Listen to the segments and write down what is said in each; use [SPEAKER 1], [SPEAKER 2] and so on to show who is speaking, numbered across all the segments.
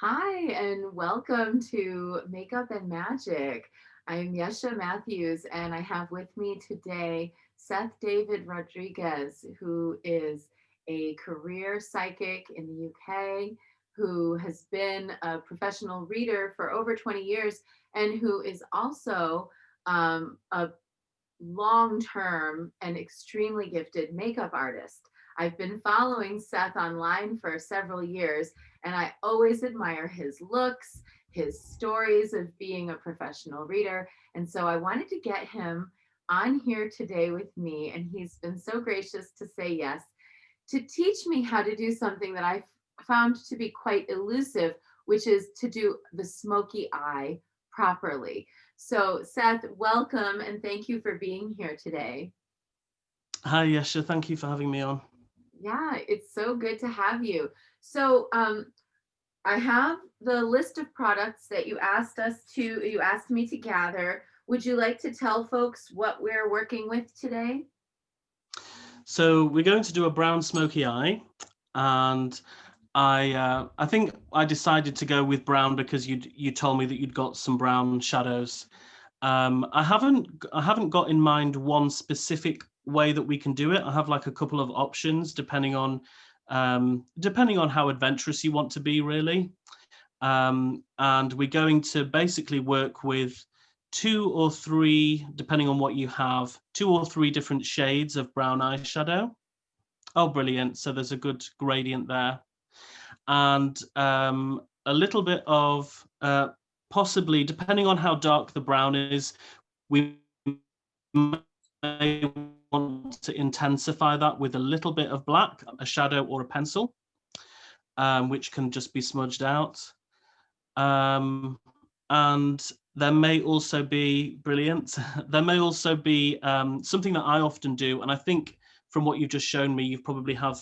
[SPEAKER 1] Hi, and welcome to Makeup and Magic. I'm Yeshe Matthews, and I have with me today Seth David Rodriguez, who is a career psychic in the UK, who has been a professional reader for over 20 years, and who is also a long term and extremely gifted makeup artist. I've been following Seth online for several years, and I always admire his looks, his stories of being a professional reader. And so I wanted to get him on here today with me, and he's been so gracious to say yes, to teach me how to do something that I found to be quite elusive, which is to do the smoky eye properly. So, Seth, welcome and thank you for being here today.
[SPEAKER 2] Hi, Yesha. Thank you for having me on.
[SPEAKER 1] Yeah, it's so good to have you. So, I have the list of products that you asked me to gather. Would you like to tell folks what we're working with today?
[SPEAKER 2] So we're going to do a brown smoky eye, and I think I decided to go with brown because you told me that you'd got some brown shadows. I haven't got in mind one specific way that we can do it. I have like a couple of options depending on how adventurous you want to be, really. And we're going to basically work with two or three, depending on what you have, two or three different shades of brown eyeshadow. Oh, brilliant. So there's a good gradient there. And a little bit of possibly, depending on how dark the brown is, we may want to intensify that with a little bit of black, a shadow or a pencil, which can just be smudged out. And there may also be brilliant. There may also be something that I often do, and I think from what you've just shown me, you probably have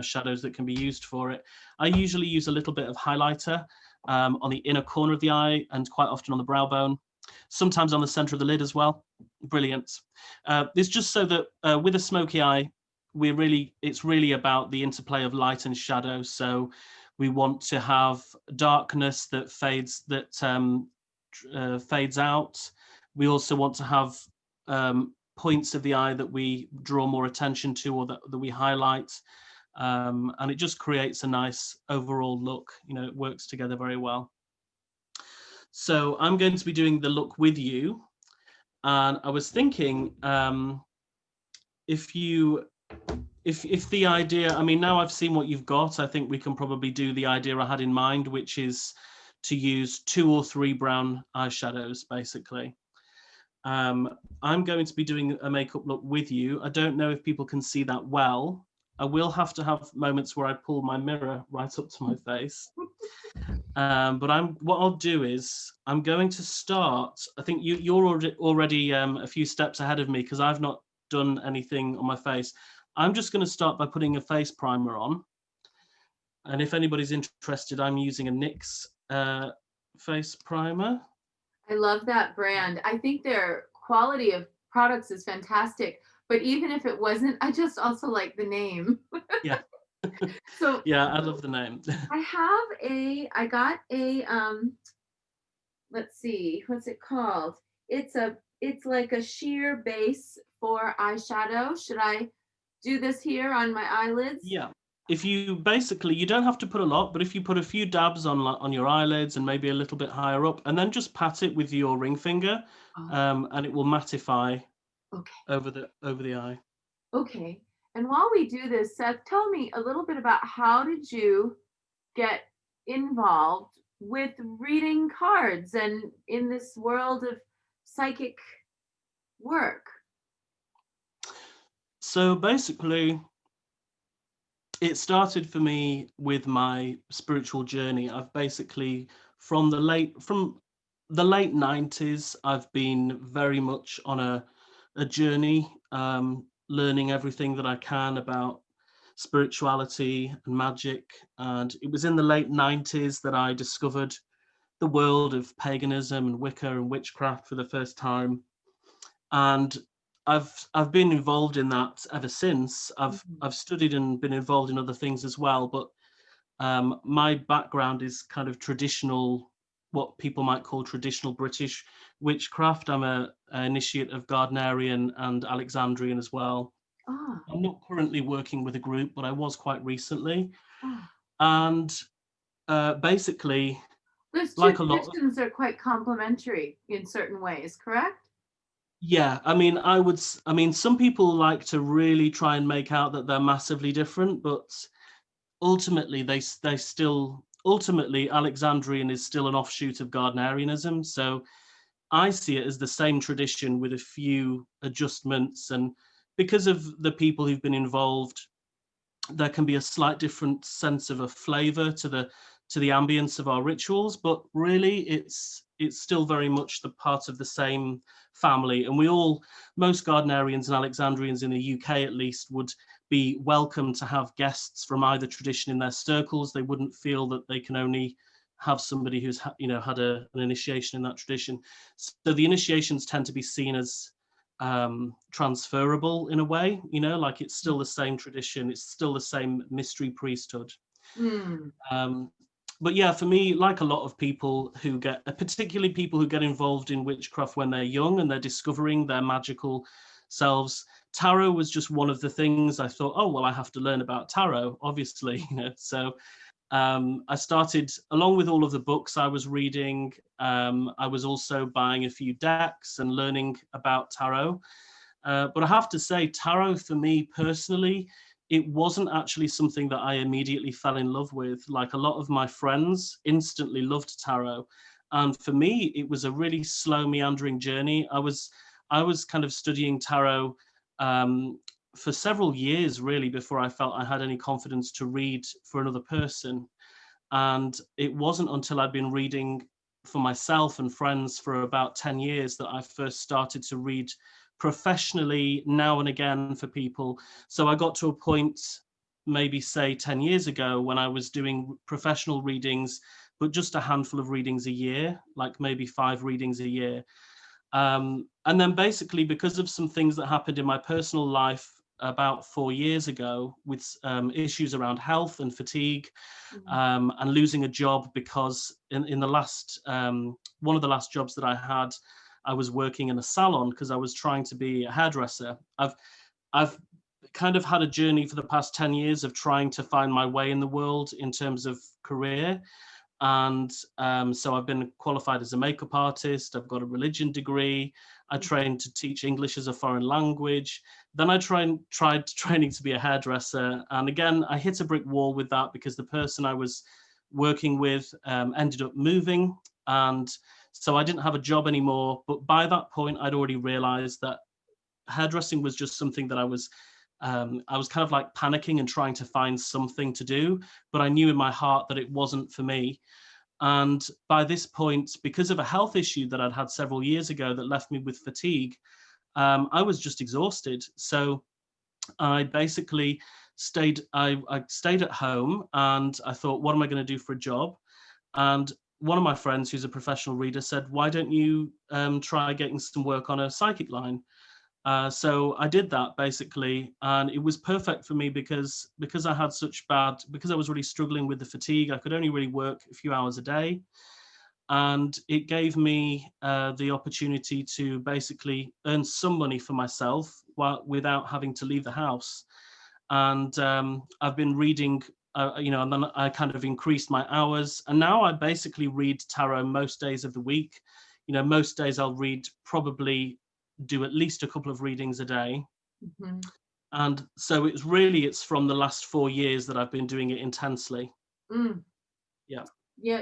[SPEAKER 2] shadows that can be used for it. I usually use a little bit of highlighter on the inner corner of the eye and quite often on the brow bone, sometimes on the center of the lid as well. Brilliant. It's just so that with a smoky eye, it's really about the interplay of light and shadow. So we want to have darkness that fades out. We also want to have points of the eye that we draw more attention to, or that we highlight, and it just creates a nice overall look. It works together very well. So I'm going to be doing the look with you, and I was thinking, if you if the idea, I mean, now I've seen what you've got, I think we can probably do the idea I had in mind, which is to use two or three brown eyeshadows, basically. I'm going to be doing a makeup look with you. I don't know if people can see that well. I will have to have moments where I pull my mirror right up to my face. But what I'll do is I'm going to start. I think you're already a few steps ahead of me because I've not done anything on my face. I'm just going to start by putting a face primer on. And if anybody's interested, I'm using a NYX face primer.
[SPEAKER 1] I love that brand. I think their quality of products is fantastic. But even if it wasn't, I just also like the name.
[SPEAKER 2] Yeah,
[SPEAKER 1] So
[SPEAKER 2] yeah, I love the name.
[SPEAKER 1] I got a let's see, what's it called? It's like a sheer base for eyeshadow. Should I do this here on my eyelids?
[SPEAKER 2] Yeah. If you basically, you don't have to put a lot, but if you put a few dabs on your eyelids and maybe a little bit higher up, and then just pat it with your ring finger,
[SPEAKER 1] Oh,
[SPEAKER 2] and it will mattify
[SPEAKER 1] okay.
[SPEAKER 2] over the eye.
[SPEAKER 1] Okay. And while we do this, Seth, tell me a little bit about how did you get involved with reading cards and in this world of psychic work?
[SPEAKER 2] So basically, it started for me with my spiritual journey. I've basically from the late 90s, I've been very much on a journey, learning everything that I can about spirituality and magic. And it was in the late 90s that I discovered the world of paganism and Wicca and witchcraft for the first time. And I've been involved in that ever since. I've
[SPEAKER 1] Mhm.
[SPEAKER 2] I've studied and been involved in other things as well, but My background is kind of traditional, what people might call traditional British witchcraft. I'm an initiate of Gardnerian and Alexandrian as well.
[SPEAKER 1] Ah,
[SPEAKER 2] I'm not currently working with a group, but I was quite recently.
[SPEAKER 1] ah.
[SPEAKER 2] And basically,
[SPEAKER 1] Those two
[SPEAKER 2] like a lot of,
[SPEAKER 1] traditions are quite complementary in certain ways, correct?
[SPEAKER 2] yeah, I mean, I mean, some people like to really try and make out that they're massively different, but ultimately they still, ultimately Alexandrian is still an offshoot of Gardnerianism. So I see it as the same tradition with a few adjustments, and because of the people who've been involved, there can be a slight different sense of a flavor to the ambience of our rituals, but really it's still very much the part of the same family. And we all, most Gardnerians and Alexandrians in the UK at least, would be welcome to have guests from either tradition in their circles. They wouldn't feel that they can only have somebody who's had an initiation in that tradition. So the initiations tend to be seen as transferable in a way, like it's still the same tradition, it's still the same mystery priesthood.
[SPEAKER 1] Mm.
[SPEAKER 2] Um, but yeah, for me, like a lot of people who get, particularly people who get involved in witchcraft when they're young and they're discovering their magical selves, tarot was just one of the things I thought, oh, well, I have to learn about tarot, obviously, So I started, along with all of the books I was reading, I was also buying a few decks and learning about tarot. But I have to say, tarot for me personally, it wasn't actually something that I immediately fell in love with. Like a lot of my friends instantly loved tarot. And for me, it was a really slow, meandering journey. I was kind of studying tarot um, for several years, really, before I felt I had any confidence to read for another person. And it wasn't until I'd been reading for myself and friends for about 10 years that I first started to read professionally now and again for people. So I got to a point, maybe say 10 years ago, when I was doing professional readings, but just a handful of readings a year, like maybe 5 readings a year. And then basically, because of some things that happened in my personal life about 4 years ago, with issues around health and fatigue,
[SPEAKER 1] Mm.
[SPEAKER 2] and losing a job, because in the last one of the last jobs that I had, I was working in a salon because I was trying to be a hairdresser. I've kind of had a journey for the past 10 years of trying to find my way in the world in terms of career. And so I've been qualified as a makeup artist. I've got a religion degree. I trained to teach English as a foreign language. Then I tried training to be a hairdresser. And again, I hit a brick wall with that because the person I was working with ended up moving. And so I didn't have a job anymore. But by that point, I'd already realized that hairdressing was just something that I was kind of like panicking and trying to find something to do, but I knew in my heart that it wasn't for me. And by this point, because of a health issue that I'd had several years ago that left me with fatigue, I was just exhausted. So I basically I stayed at home, and I thought, what am I going to do for a job? And one of my friends, who's a professional reader, said, why don't you try getting some work on a psychic line? So I did that basically, and it was perfect for me because I had such bad, because I was really struggling with the fatigue. I could only really work a few hours a day, and it gave me the opportunity to basically earn some money for myself without having to leave the house. And I've been reading. And then I kind of increased my hours, and now I basically read tarot most days of the week. Most days I'll read, probably do at least a couple of readings a day.
[SPEAKER 1] Mm-hmm.
[SPEAKER 2] And so it's from the last 4 years that I've been doing it intensely.
[SPEAKER 1] Mm.
[SPEAKER 2] Yeah.
[SPEAKER 1] Yeah,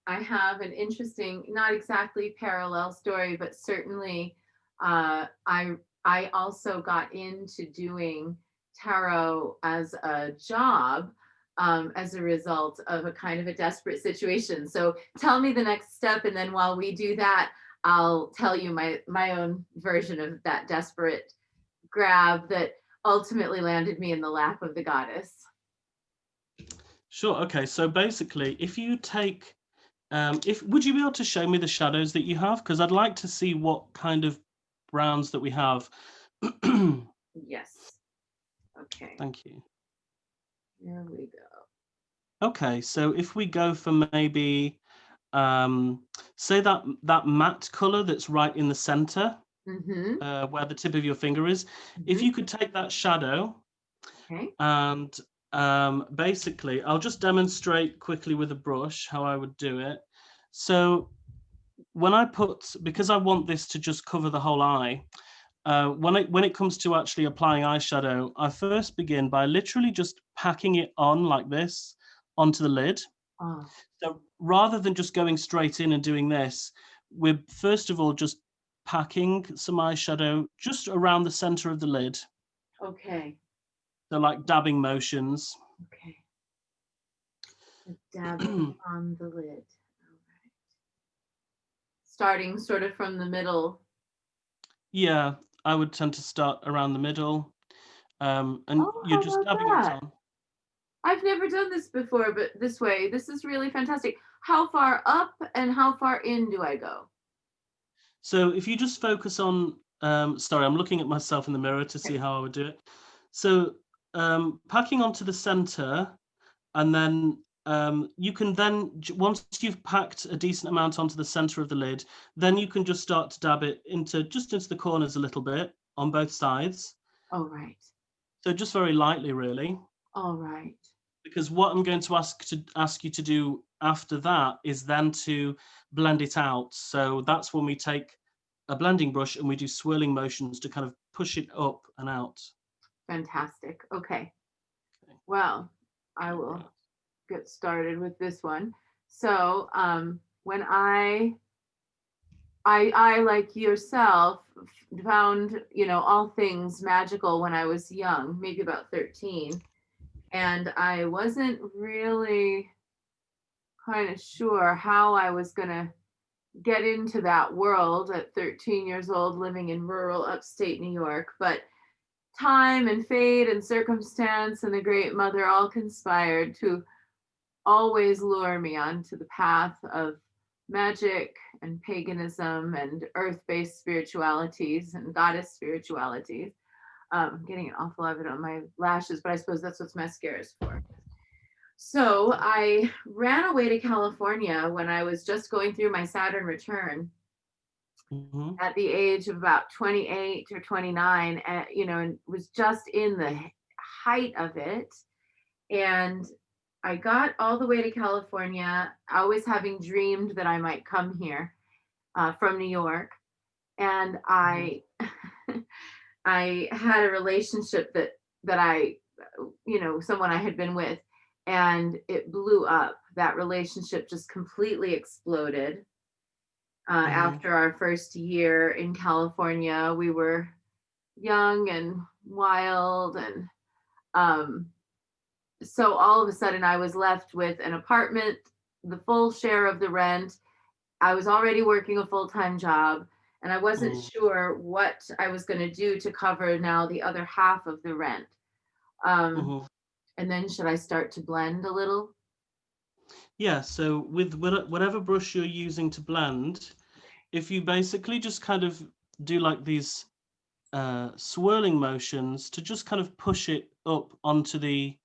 [SPEAKER 1] I have an interesting, not exactly parallel story, but certainly I also got into doing tarot as a job as a result of a kind of a desperate situation. So tell me the next step, and then while we do that, I'll tell you my own version of that desperate grab that ultimately landed me in the lap of the goddess.
[SPEAKER 2] Sure. Okay. So basically, if you take, if would you be able to show me the shadows that you have? Because I'd like to see what kind of browns that we have.
[SPEAKER 1] Yes. Okay.
[SPEAKER 2] Thank you.
[SPEAKER 1] Here we go.
[SPEAKER 2] Okay, so if we go for maybe, say that matte color that's right in the center,
[SPEAKER 1] Mm-hmm.
[SPEAKER 2] where the tip of your finger is, if
[SPEAKER 1] Mm-hmm.
[SPEAKER 2] you could take that shadow
[SPEAKER 1] Okay.
[SPEAKER 2] and basically, I'll just demonstrate quickly with a brush how I would do it. So when I put, because I want this to just cover the whole eye, when it comes to actually applying eyeshadow, I first begin by literally just packing it on like this onto the lid.
[SPEAKER 1] Oh,
[SPEAKER 2] So rather than just going straight in and doing this, we're first of all just packing some eyeshadow just around the center of the lid.
[SPEAKER 1] okay.
[SPEAKER 2] So like dabbing motions.
[SPEAKER 1] Okay. Dabbing on the lid. All right. Starting sort of from the middle.
[SPEAKER 2] Yeah, I would tend to start around the middle, and
[SPEAKER 1] Oh,
[SPEAKER 2] you're
[SPEAKER 1] how
[SPEAKER 2] just
[SPEAKER 1] about
[SPEAKER 2] dabbing it
[SPEAKER 1] that?
[SPEAKER 2] on.
[SPEAKER 1] I've never done this before, but this way, this is really fantastic. How far up and how far in do I go?
[SPEAKER 2] So if you just focus on, sorry, I'm looking at myself in the mirror to see
[SPEAKER 1] Okay.
[SPEAKER 2] how I would do it. So packing onto the center, and then you can then, once you've packed a decent amount onto the center of the lid, then you can just start to dab it into just into the corners a little bit on both sides.
[SPEAKER 1] All right.
[SPEAKER 2] So just very lightly, really.
[SPEAKER 1] All right.
[SPEAKER 2] Because what I'm going to ask you to do after that is then to blend it out. So that's when we take a blending brush and we do swirling motions to kind of push it up and out.
[SPEAKER 1] Fantastic. Okay.
[SPEAKER 2] Okay.
[SPEAKER 1] Well, I
[SPEAKER 2] All
[SPEAKER 1] will
[SPEAKER 2] right.
[SPEAKER 1] get started with this one. So, when I like yourself found, all things magical when I was young, maybe about 13, and I wasn't really kind of sure how I was going to get into that world at 13 years old living in rural upstate New York, but time and fate and circumstance and the great mother all conspired to always lure me onto the path of magic and paganism and earth-based spiritualities and goddess spiritualities. I'm getting an awful lot of it on my lashes, but I suppose that's what mascara is for. So I ran away to California when I was just going through my Saturn return
[SPEAKER 2] Mhm.
[SPEAKER 1] at the age of about 28 or 29, and was just in the height of it. And I got all the way to California, always having dreamed that I might come here from New York. And
[SPEAKER 2] Mhm.
[SPEAKER 1] I had a relationship that I, someone I had been with, and it blew up. That relationship just completely exploded.
[SPEAKER 2] Mhm.
[SPEAKER 1] After our first year in California, we were young and wild, and um, so all of a sudden I was left with an apartment, the full share of the rent. I was already working a full-time job, and I wasn't
[SPEAKER 2] Mm.
[SPEAKER 1] sure what I was going to do to cover now the other half of the rent. Um,
[SPEAKER 2] Mhm.
[SPEAKER 1] and then should I start to blend a little?
[SPEAKER 2] Yeah, so with whatever brush you're using to blend, if you basically just kind of do like these swirling motions to just kind of push it up onto the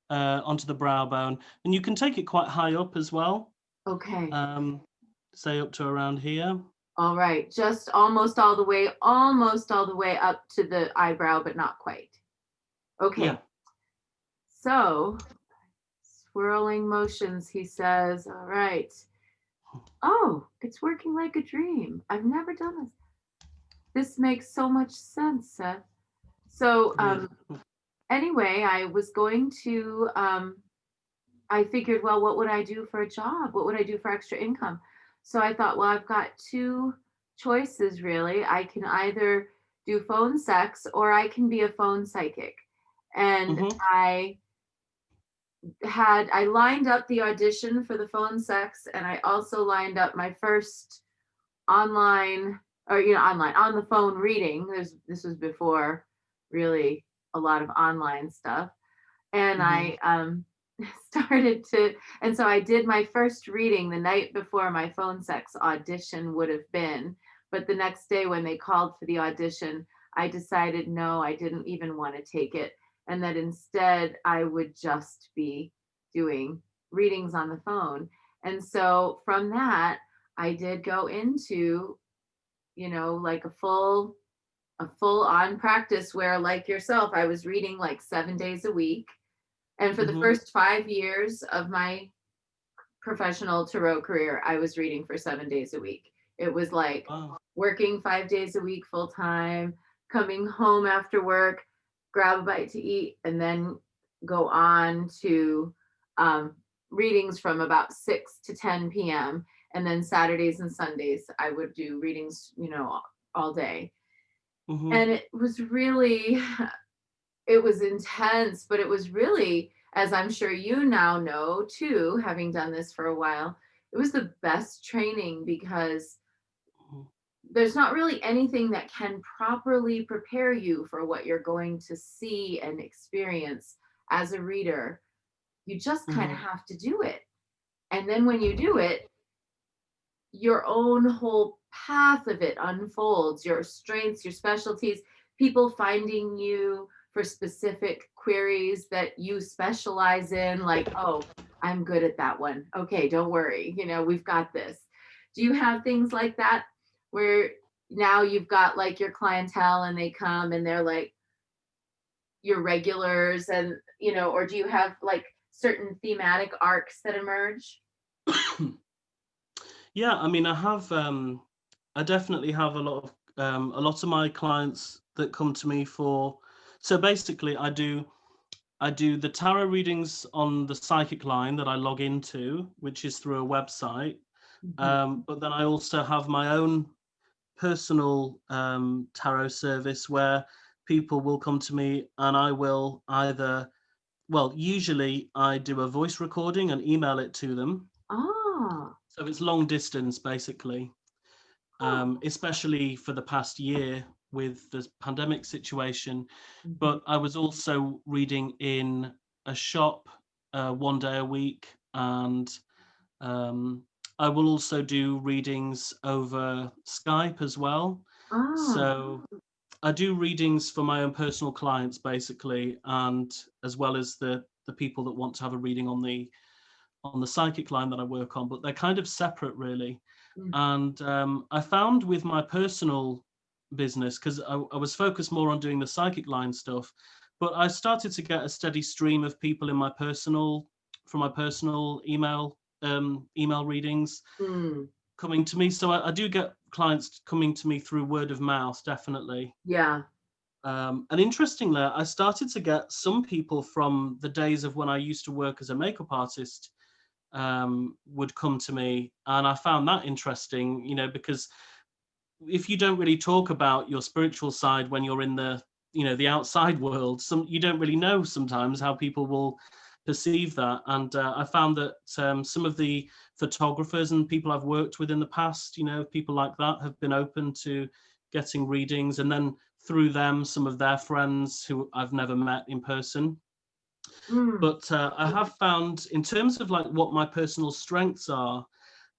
[SPEAKER 2] brow bone, and you can take it quite high up as well.
[SPEAKER 1] Okay.
[SPEAKER 2] Um, say up to around here.
[SPEAKER 1] All right. Just almost all the way up to the eyebrow, but not quite.
[SPEAKER 2] Yeah.
[SPEAKER 1] Okay. So swirling motions, he says. All right. Oh, it's working like a dream. I've never done this. This makes so much sense, Seth. So,
[SPEAKER 2] Really.
[SPEAKER 1] anyway, I figured, well, what would I do for a job? What would I do for extra income? So I thought, well, I've got two choices really. I can either do phone sex or I can be a phone psychic. And
[SPEAKER 2] Hmm.
[SPEAKER 1] I lined up the audition for the phone sex, and I also lined up my first online, or online on the phone reading. This was before really a lot of online stuff. And
[SPEAKER 2] Hmm.
[SPEAKER 1] I started to, and so I did my first reading the night before my phone sex audition would have been. But the next day when they called for the audition, I decided no, I didn't even want to take it. And that instead I would just be doing readings on the phone. And so from that, I did go into, like a full on practice where, like yourself, I was reading like 7 days a week. And for the
[SPEAKER 2] Hmm.
[SPEAKER 1] first 5 years of my professional tarot career, I was reading for 7 days a week. It was like
[SPEAKER 2] Wow.
[SPEAKER 1] working 5 days a week full time, coming home after work, grab a bite to eat, and then go on to um, readings from about 6 to 10 p.m. And then Saturdays and Sundays, I would do readings, all day.
[SPEAKER 2] Hmm.
[SPEAKER 1] And it was intense, but it was really, as I'm sure you now know too, having done this for a while, it was the best training because there's not really anything that can properly prepare you for what you're going to see and experience as a reader. You just kind of
[SPEAKER 2] Hmm.
[SPEAKER 1] have to do it. And then when you do it, your own whole path of it unfolds, your strengths, your specialties, people finding you for specific queries that you specialize in, like, oh, I'm good at that one. Okay, don't worry. We've got this. Do you have things like that where now you've got like your clientele and they come and they're like your regulars and, or do you have like certain thematic arcs that emerge?
[SPEAKER 2] Yeah, I mean, I definitely have a lot of my clients that come to me for. So basically, I do the tarot readings on the psychic line that I log into, which is through a website.
[SPEAKER 1] Mhm.
[SPEAKER 2] But then I also have my own personal tarot service where people will come to me and I will either, well, usually I do a voice recording and email it to them.
[SPEAKER 1] Ah,
[SPEAKER 2] So it's long distance basically,
[SPEAKER 1] huh.
[SPEAKER 2] especially for the past year with the pandemic situation.
[SPEAKER 1] Mhm.
[SPEAKER 2] But I was also reading in a shop 1 day a week, and um, I will also do readings over Skype as well.
[SPEAKER 1] Ah,
[SPEAKER 2] So I do readings for my own personal clients basically, and as well as the people that want to have a reading on the psychic line that I work on, but they're kind of separate really.
[SPEAKER 1] mm,
[SPEAKER 2] And I found with my personal business, because I was focused more on doing the psychic line stuff, but I started to get a steady stream of people in my personal, from my personal email readings
[SPEAKER 1] mm,
[SPEAKER 2] coming to me. So I do get clients coming to me through word of mouth, definitely.
[SPEAKER 1] yeah.
[SPEAKER 2] And interestingly, I started to get some people from the days of when I used to work as a makeup artist would come to me, and I found that interesting, because if you don't really talk about your spiritual side when you're in the outside world, you don't really know sometimes how people will perceive that. And I found that some of the photographers and people I've worked with in the past, people like that have been open to getting readings, and then through them, some of their friends who I've never met in person.
[SPEAKER 1] Mm,
[SPEAKER 2] But I have found, in terms of like what my personal strengths are,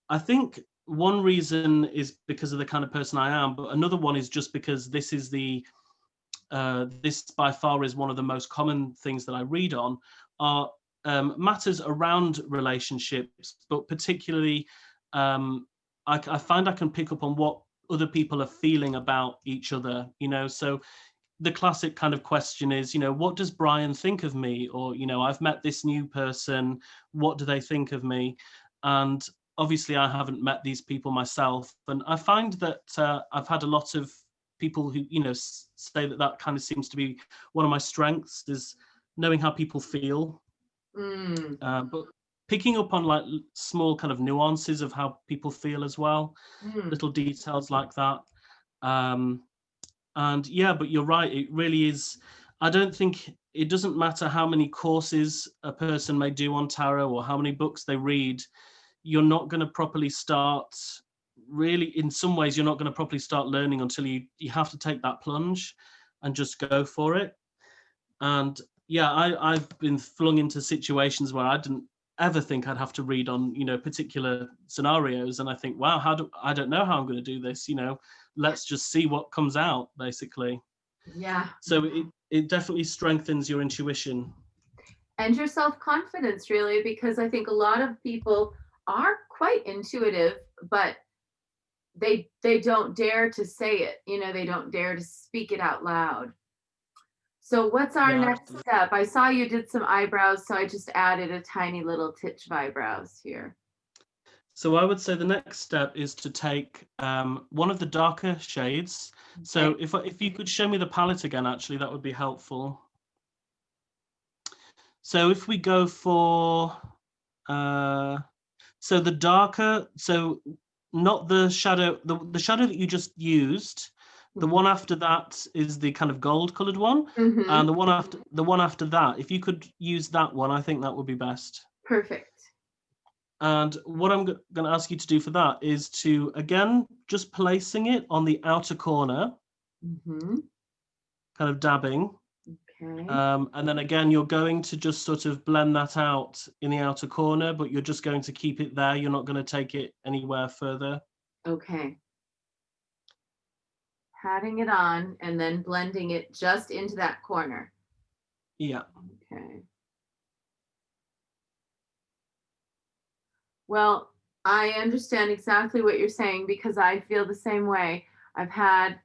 [SPEAKER 2] I think one reason is because of the kind of person I am, but another one is just because this by far is one of the most common things that I read on, are matters around relationships, but particularly um, I find I can pick up on what other people are feeling about each other. So the classic kind of question is, what does Brian think of me? Or, I've met this new person, what do they think of me? And obviously I haven't met these people myself. And I find that I've had a lot of people who, say that kind of seems to be one of my strengths, is knowing how people feel.
[SPEAKER 1] mm,
[SPEAKER 2] But picking up on like small kind of nuances of how people feel as well,
[SPEAKER 1] mm,
[SPEAKER 2] little details like that. Um, and yeah, but you're right. It really is. I don't think it doesn't matter how many courses a person may do on tarot or how many books they read. You're not going to properly start. Really, in some ways, you're not going to properly start learning until you have to take that plunge and just go for it. And yeah, I've been flung into situations where I didn't ever think I'd have to read on, particular scenarios. And I think, wow, I don't know how I'm going to do this, let's just see what comes out, basically.
[SPEAKER 1] yeah.
[SPEAKER 2] So it definitely strengthens your intuition.
[SPEAKER 1] and your self-confidence, really, because I think a lot of people are quite intuitive, but they don't dare to say it. They don't dare to speak it out loud. So what's our
[SPEAKER 2] Yeah,
[SPEAKER 1] next
[SPEAKER 2] absolutely.
[SPEAKER 1] step? I saw you did some eyebrows, so I just added a tiny little titch of eyebrows here.
[SPEAKER 2] So I would say the next step is to take one of the darker shades.
[SPEAKER 1] Okay.
[SPEAKER 2] So if you could show me the palette again, actually, that would be helpful. So if we go for uh, so the darker, so not the shadow, the shadow that you just used. The
[SPEAKER 1] Mhm.
[SPEAKER 2] one after that is the kind of gold colored one,
[SPEAKER 1] Mhm.
[SPEAKER 2] and the one after that, if you could use that one, I think that would be best.
[SPEAKER 1] Perfect.
[SPEAKER 2] And what I'm going to ask you to do for that is to, again, just placing it on the outer corner,
[SPEAKER 1] Mhm.
[SPEAKER 2] kind of dabbing.
[SPEAKER 1] Okay.
[SPEAKER 2] And then again, you're going to just sort of blend that out in the outer corner, but you're just going to keep it there. You're not going to take it anywhere further.
[SPEAKER 1] Okay. Patting it on and then blending it just into that corner.
[SPEAKER 2] Yeah.
[SPEAKER 1] Okay. Well, I understand exactly what you're saying because I feel the same way. I've had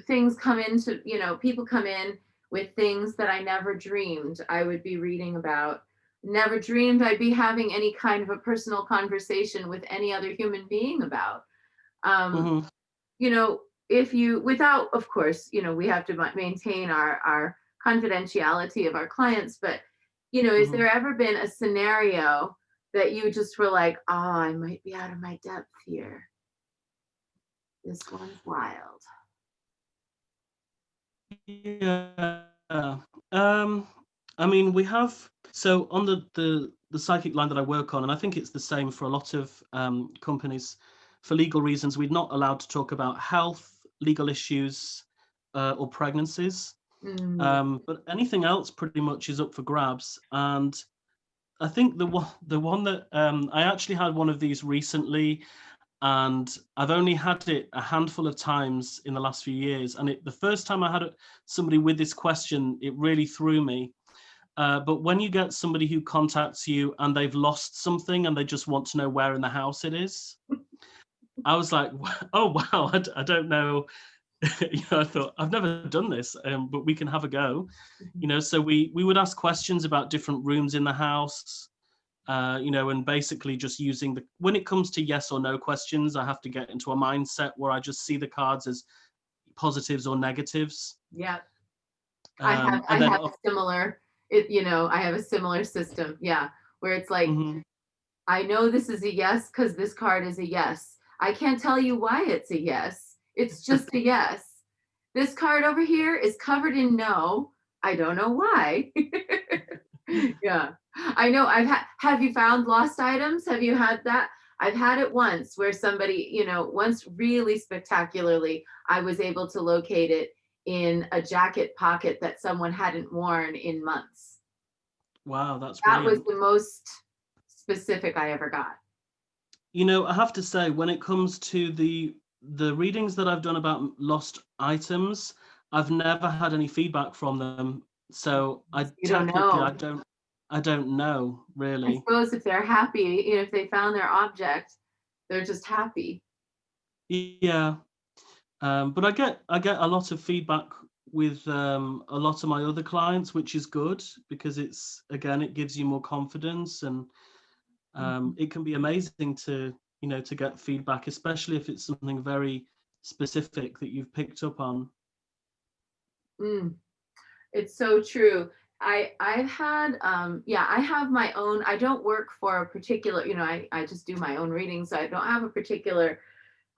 [SPEAKER 1] things come into, people come in with things that I never dreamed I would be reading about. Never dreamed I'd be having any kind of a personal conversation with any other human being about. Um,
[SPEAKER 2] Hmm.
[SPEAKER 1] you know, if you, without, of course, we have to maintain our confidentiality of our clients, but, is
[SPEAKER 2] Hmm.
[SPEAKER 1] there ever been a scenario that you just were like, oh, I might be out of my depth here? This one's wild.
[SPEAKER 2] Yeah. Um, I mean, we have so on the psychic line that I work on, and I think it's the same for a lot of companies. For legal reasons, we're not allowed to talk about health, legal issues, or pregnancies.
[SPEAKER 1] Mm,
[SPEAKER 2] But anything else pretty much is up for grabs. And I think the one that I actually had one of these recently, and I've only had it a handful of times in the last few years. And the first time I had somebody with this question, it really threw me. But when you get somebody who contacts you and they've lost something and they just want to know where in the house it is, I was like, oh wow, I don't know. I thought I've never done this, but we can have a go.
[SPEAKER 1] mhm.
[SPEAKER 2] So we would ask questions about different rooms in the house. And basically just using when it comes to yes or no questions, I have to get into a mindset where I just see the cards as positives or negatives.
[SPEAKER 1] Yeah. I have
[SPEAKER 2] And
[SPEAKER 1] I
[SPEAKER 2] then,
[SPEAKER 1] have a similar I have a similar system. Yeah, where it's like,
[SPEAKER 2] mhm,
[SPEAKER 1] I know this is a yes because this card is a yes. I can't tell you why it's a yes. It's just a yes. This card over here is covered in no. I don't know why. Yeah. I know have you found lost items? Have you had that? I've had it once where somebody, once really spectacularly, I was able to locate it in a jacket pocket that someone hadn't worn in months.
[SPEAKER 2] wow, that's
[SPEAKER 1] That was
[SPEAKER 2] brilliant.
[SPEAKER 1] the most specific I ever got.
[SPEAKER 2] I have to say, when it comes to the readings that I've done about lost items, I've never had any feedback from them. So I
[SPEAKER 1] You don't
[SPEAKER 2] technically
[SPEAKER 1] know.
[SPEAKER 2] I don't know
[SPEAKER 1] I
[SPEAKER 2] really.
[SPEAKER 1] suppose if they're happy, if they found their object, they're just happy.
[SPEAKER 2] Yeah. But I get a lot of feedback with a lot of my other clients, which is good because it gives you more confidence, and
[SPEAKER 1] Mhm.
[SPEAKER 2] it can be amazing to get feedback, especially if it's something very specific that you've picked up on.
[SPEAKER 1] Mm. It's so true. I've had yeah, I have my own. I don't work for a particular, I just do my own readings. So I don't have a particular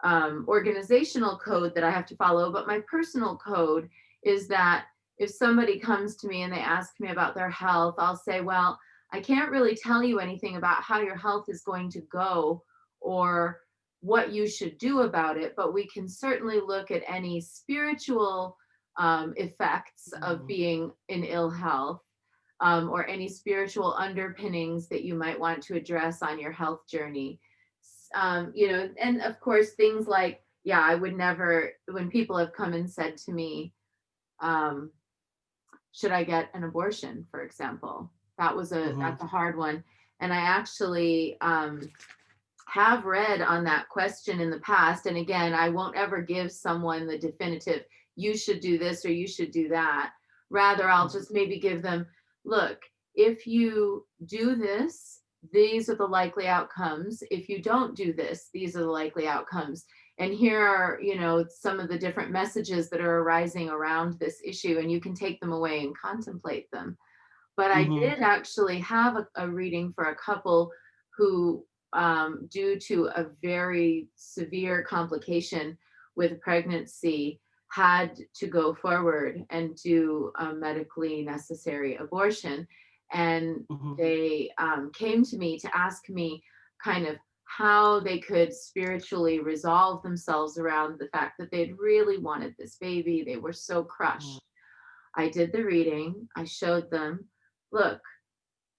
[SPEAKER 1] organizational code that I have to follow, but my personal code is that if somebody comes to me and they ask me about their health, I'll say, well, I can't really tell you anything about how your health is going to go or what you should do about it, but we can certainly look at any spiritual effects of
[SPEAKER 2] Mhm.
[SPEAKER 1] being in ill health, or any spiritual underpinnings that you might want to address on your health journey. And of course, things like, I would never, when people have come and said to me, um, should I get an abortion, for example?
[SPEAKER 2] Mhm.
[SPEAKER 1] That's a hard one. And I actually have read on that question in the past. And again, I won't ever give someone the definitive, you should do this or you should do that. Rather, I'll
[SPEAKER 2] Mhm.
[SPEAKER 1] just maybe give them, look, if you do this, these are the likely outcomes. If you don't do this, these are the likely outcomes. And here are, some of the different messages that are arising around this issue, and you can take them away and contemplate them. But I
[SPEAKER 2] Mhm.
[SPEAKER 1] did actually have a reading for a couple who, due to a very severe complication with pregnancy, had to go forward and do a medically necessary abortion. And
[SPEAKER 2] Mhm.
[SPEAKER 1] they came to me to ask me kind of how they could spiritually resolve themselves around the fact that they'd really wanted this baby. They were so
[SPEAKER 2] Mhm.
[SPEAKER 1] crushed. I did the reading. I showed them, look,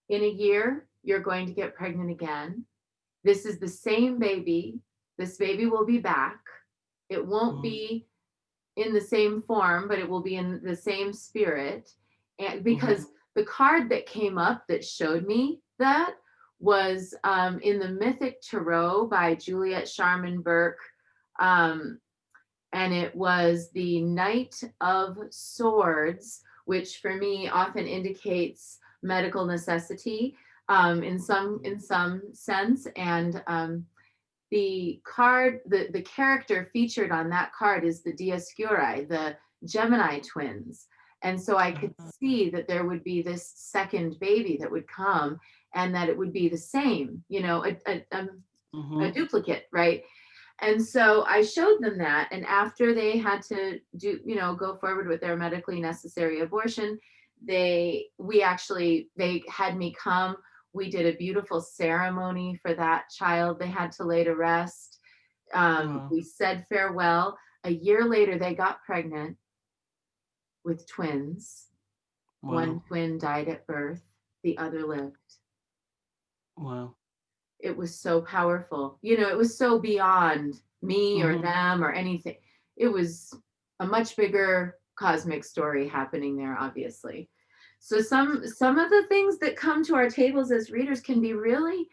[SPEAKER 1] in a year, you're going to get pregnant again. This is the same baby. This baby will be back. It won't
[SPEAKER 2] Mhm.
[SPEAKER 1] be in the same form, but it will be in the same spirit. And
[SPEAKER 2] Mhm.
[SPEAKER 1] because the card that came up that showed me that was in the Mythic Tarot by Juliet Sharman Burke. Um, and it was the Knight of Swords, which for me often indicates medical necessity, in some sense. And the card, the character featured on that card is the Dioscuri, the Gemini twins. And so I could
[SPEAKER 2] Ah.
[SPEAKER 1] see that there would be this second baby that would come, and that it would be the same, a
[SPEAKER 2] Mhm.
[SPEAKER 1] duplicate, right? And so I showed them that. And after they had to go forward with their medically necessary abortion, they had me come. We did a beautiful ceremony for that child they had to lay to rest.
[SPEAKER 2] Wow.
[SPEAKER 1] We said farewell. A year later, they got pregnant with twins. One
[SPEAKER 2] Wow.
[SPEAKER 1] twin died at birth, the other lived.
[SPEAKER 2] Wow.
[SPEAKER 1] It was so powerful. It was so beyond me or
[SPEAKER 2] Mhm.
[SPEAKER 1] them or anything. It was a much bigger cosmic story happening there, obviously. So some of the things that come to our tables as readers can be really,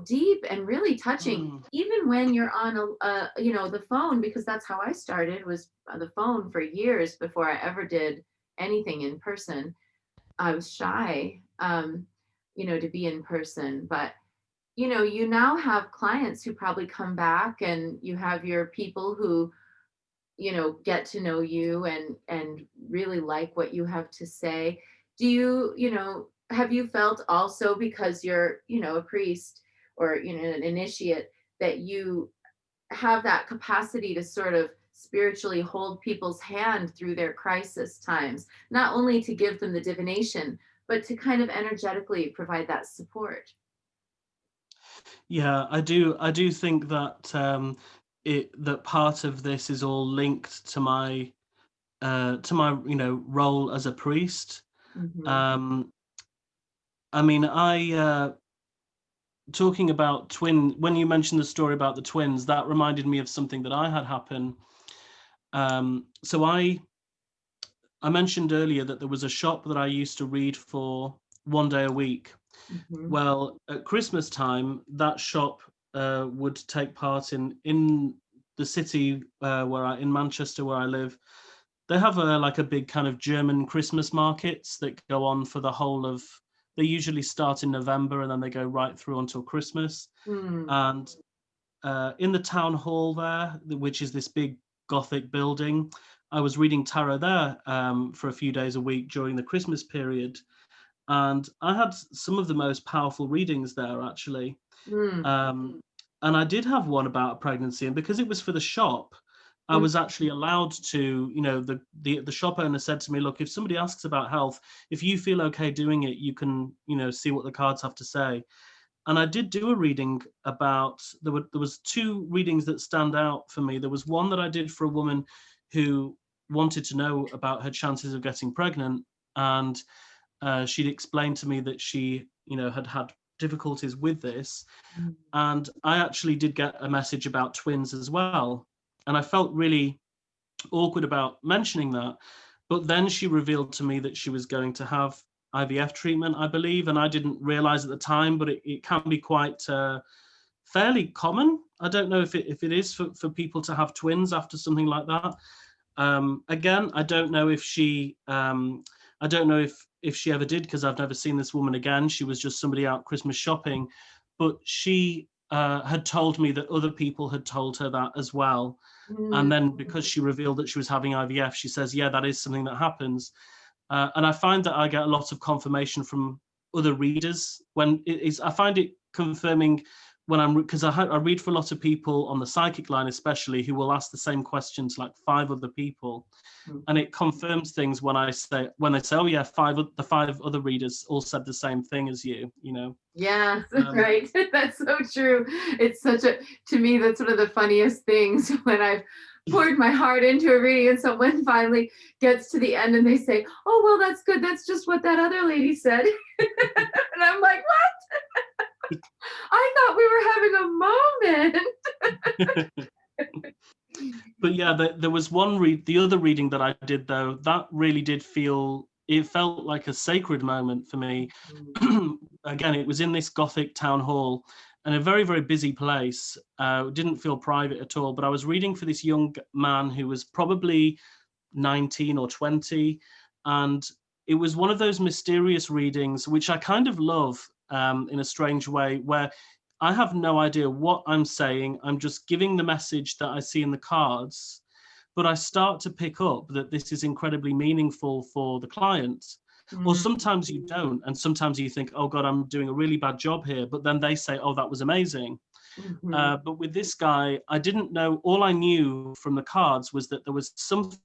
[SPEAKER 1] deep and really touching,
[SPEAKER 2] Mm.
[SPEAKER 1] even when you're on the phone, because that's how I started, was on the phone for years before I ever did anything in person. I was shy, to be in person, but you now have clients who probably come back, and you have your people who, get to know you and really like what you have to say. Do you, have you felt also, because you're, a priest or, an initiate, that you have that capacity to sort of spiritually hold people's hand through their crisis times, not only to give them the divination, but to kind of energetically provide that support?
[SPEAKER 2] Yeah, I do think that that part of this is all linked to my role as a priest.
[SPEAKER 1] Hmm.
[SPEAKER 2] Um, I mean, I talking about when you mentioned the story about the twins, that reminded me of something that I had happen. So I mentioned earlier that there was a shop that I used to read for one day a week.
[SPEAKER 1] Hmm.
[SPEAKER 2] Well, at Christmas time, that shop would take part in the city in Manchester where I live. They have a big kind of German Christmas markets that go on for the whole of. They usually start in November and then they go right through until Christmas.
[SPEAKER 1] Mm.
[SPEAKER 2] And in the town hall there, which is this big Gothic building, I was reading tarot there for a few days a week during the Christmas period, and I had some of the most powerful readings there actually.
[SPEAKER 1] Mm.
[SPEAKER 2] Um, and I did have one about a pregnancy, and because it was for the shop, I
[SPEAKER 1] Mm.
[SPEAKER 2] was actually allowed to, the shop owner said to me, look, if somebody asks about health, if you feel okay doing it, you can, see what the cards have to say. And I did do a reading about there was two readings that stand out for me. There was one that I did for a woman who wanted to know about her chances of getting pregnant, and she'd explained to me that she, had had difficulties with this.
[SPEAKER 1] Mm.
[SPEAKER 2] And I actually did get a message about twins as well. And I felt really awkward about mentioning that. But then she revealed to me that she was going to have IVF treatment, I believe, and I didn't realize at the time, but it can be quite fairly common. I don't know if it is for people to have twins after something like that. Again, I don't know if she I don't know if she ever did, because I've never seen this woman again. She was just somebody out Christmas shopping, but she had told me that other people had told her that as well. And then because she revealed that she was having IVF, she says, yeah, that is something that happens. And I find that I get a lot of confirmation from other readers when it is, I find it confirming when because I read for a lot of people on the psychic line, especially, who will ask the same question to like 5 other people. And it confirms things when they say, oh yeah, the 5 other readers all said the same thing as you, you know.
[SPEAKER 1] Yeah, right. That's so true. It's to me, that's one of the funniest things when I've poured my heart into a reading and someone finally gets to the end and they say, oh, well, that's good. That's just what that other lady said. And I'm like, what? I thought we were having a moment.
[SPEAKER 2] But yeah, there was the other reading that I did, though, that really did it felt like a sacred moment for me. Again, it was in this Gothic town hall and a very, very busy place. It didn't feel private at all, but I was reading for this young man who was probably 19 or 20. And it was one of those mysterious readings, which I kind of love in a strange way, where I have no idea what I'm saying. I'm just giving the message that I see in the cards, but I start to pick up that this is incredibly meaningful for the client. Or sometimes you don't, and sometimes you think, oh God, I'm doing a really bad job here, but then they say, oh, that was amazing. But with this guy, I didn't know. All I knew from the cards was that there was something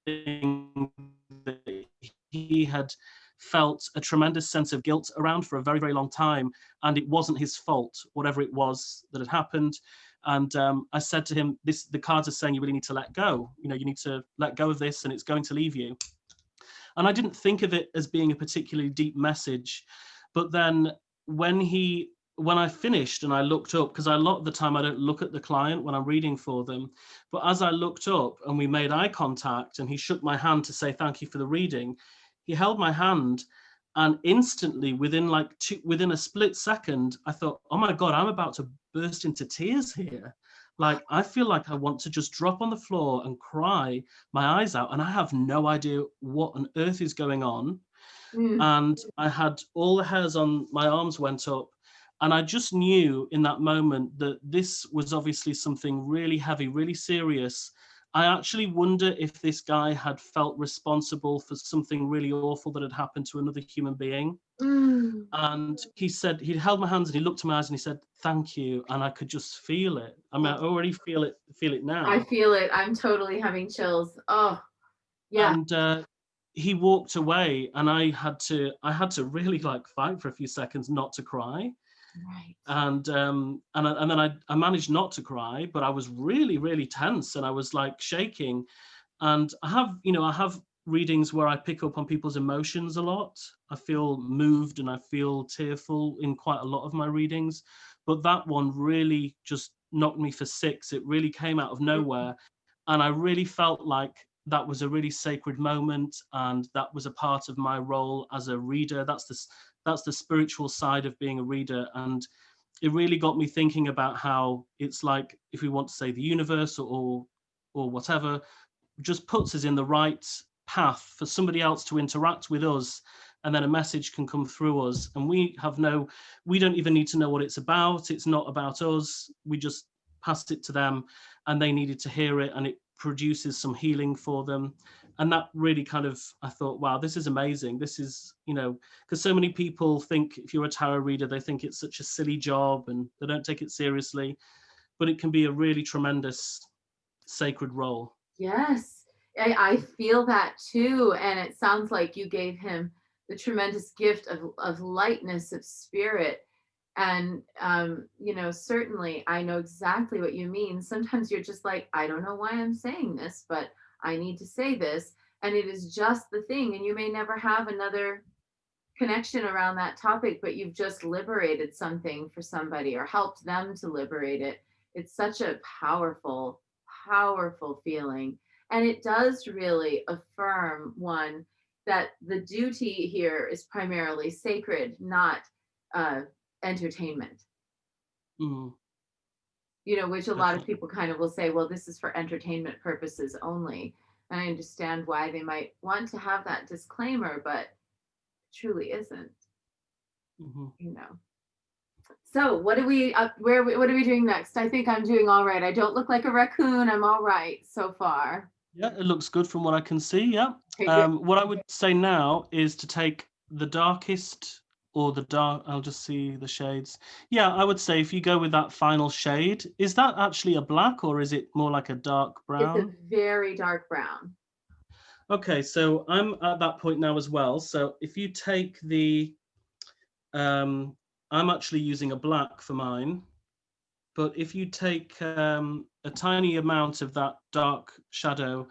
[SPEAKER 2] that he had felt a tremendous sense of guilt around for a very, very long time, and it wasn't his fault, whatever it was that had happened. And I said to him, the cards are saying you really need to let go. You know, you need to let go of this, and it's going to leave you. And I didn't think of it as being a particularly deep message. But then when I finished and I looked up, because a lot of the time I don't look at the client when I'm reading for them, but as I looked up and we made eye contact and he shook my hand to say thank you for the reading, he held my hand, and instantly within a split second, I thought, oh my God, I'm about to burst into tears here. Like, I feel like I want to just drop on the floor and cry my eyes out, and I have no idea what on earth is going on. And I had all the hairs on my arms went up, and I just knew in that moment that this was obviously something really heavy, really serious. I actually wonder if this guy had felt responsible for something really awful that had happened to another human being. And he said, he held my hands and he looked to my eyes and he said, thank you. And I could just feel it. I mean, I already feel it now.
[SPEAKER 1] I feel it. I'm totally having chills. Oh, yeah.
[SPEAKER 2] And he walked away, and I had to really like fight for a few seconds not to cry.
[SPEAKER 1] Right.
[SPEAKER 2] And then I managed not to cry, but I was really, really tense and I was like shaking. And I have readings where I pick up on people's emotions a lot. I feel moved and I feel tearful in quite a lot of my readings, but that one really just knocked me for 6. It really came out of nowhere, and I really felt like that was a really sacred moment, and that was a part of my role as a reader. That's the spiritual side of being a reader. And it really got me thinking about how it's like, if we want to say the universe or whatever, just puts us in the right path for somebody else to interact with us, and then a message can come through us, and we don't even need to know what it's about. It's not about us. We just passed it to them and they needed to hear it, and it produces some healing for them. And that really kind of, I thought, wow, this is amazing. This is, because so many people think if you're a tarot reader, they think it's such a silly job and they don't take it seriously, but it can be a really tremendous sacred role.
[SPEAKER 1] Yes, I feel that too. And it sounds like you gave him the tremendous gift of lightness of spirit. And, certainly I know exactly what you mean. Sometimes you're just like, I don't know why I'm saying this, but I need to say this. And it is just the thing. And you may never have another connection around that topic, but you've just liberated something for somebody or helped them to liberate it. It's such a powerful, powerful feeling. And it does really affirm one that the duty here is primarily sacred, not uh, entertainment.
[SPEAKER 2] Mm,
[SPEAKER 1] You know, which a lot of
[SPEAKER 2] definitely.
[SPEAKER 1] people kind of will say, well, this is for entertainment purposes only. And I understand why they might want to have that disclaimer, but it truly isn't,
[SPEAKER 2] Hmm.
[SPEAKER 1] you know. So what are we what are we doing next? I think I'm doing all right. I don't look like a raccoon. I'm all right so far.
[SPEAKER 2] Yeah, it looks good from what I can see. Yeah.
[SPEAKER 1] Okay, good.
[SPEAKER 2] What I would say now is to take the darkest or the dark. I'll just see the shades. Yeah, I would say if you go with that final shade, is that actually a black or is it more like a dark
[SPEAKER 1] It's a
[SPEAKER 2] brown?
[SPEAKER 1] very dark brown.
[SPEAKER 2] Okay, so I'm at that point now as well. So if you take the, um, I'm actually using a black for mine, but if you take a tiny amount of that dark shadow,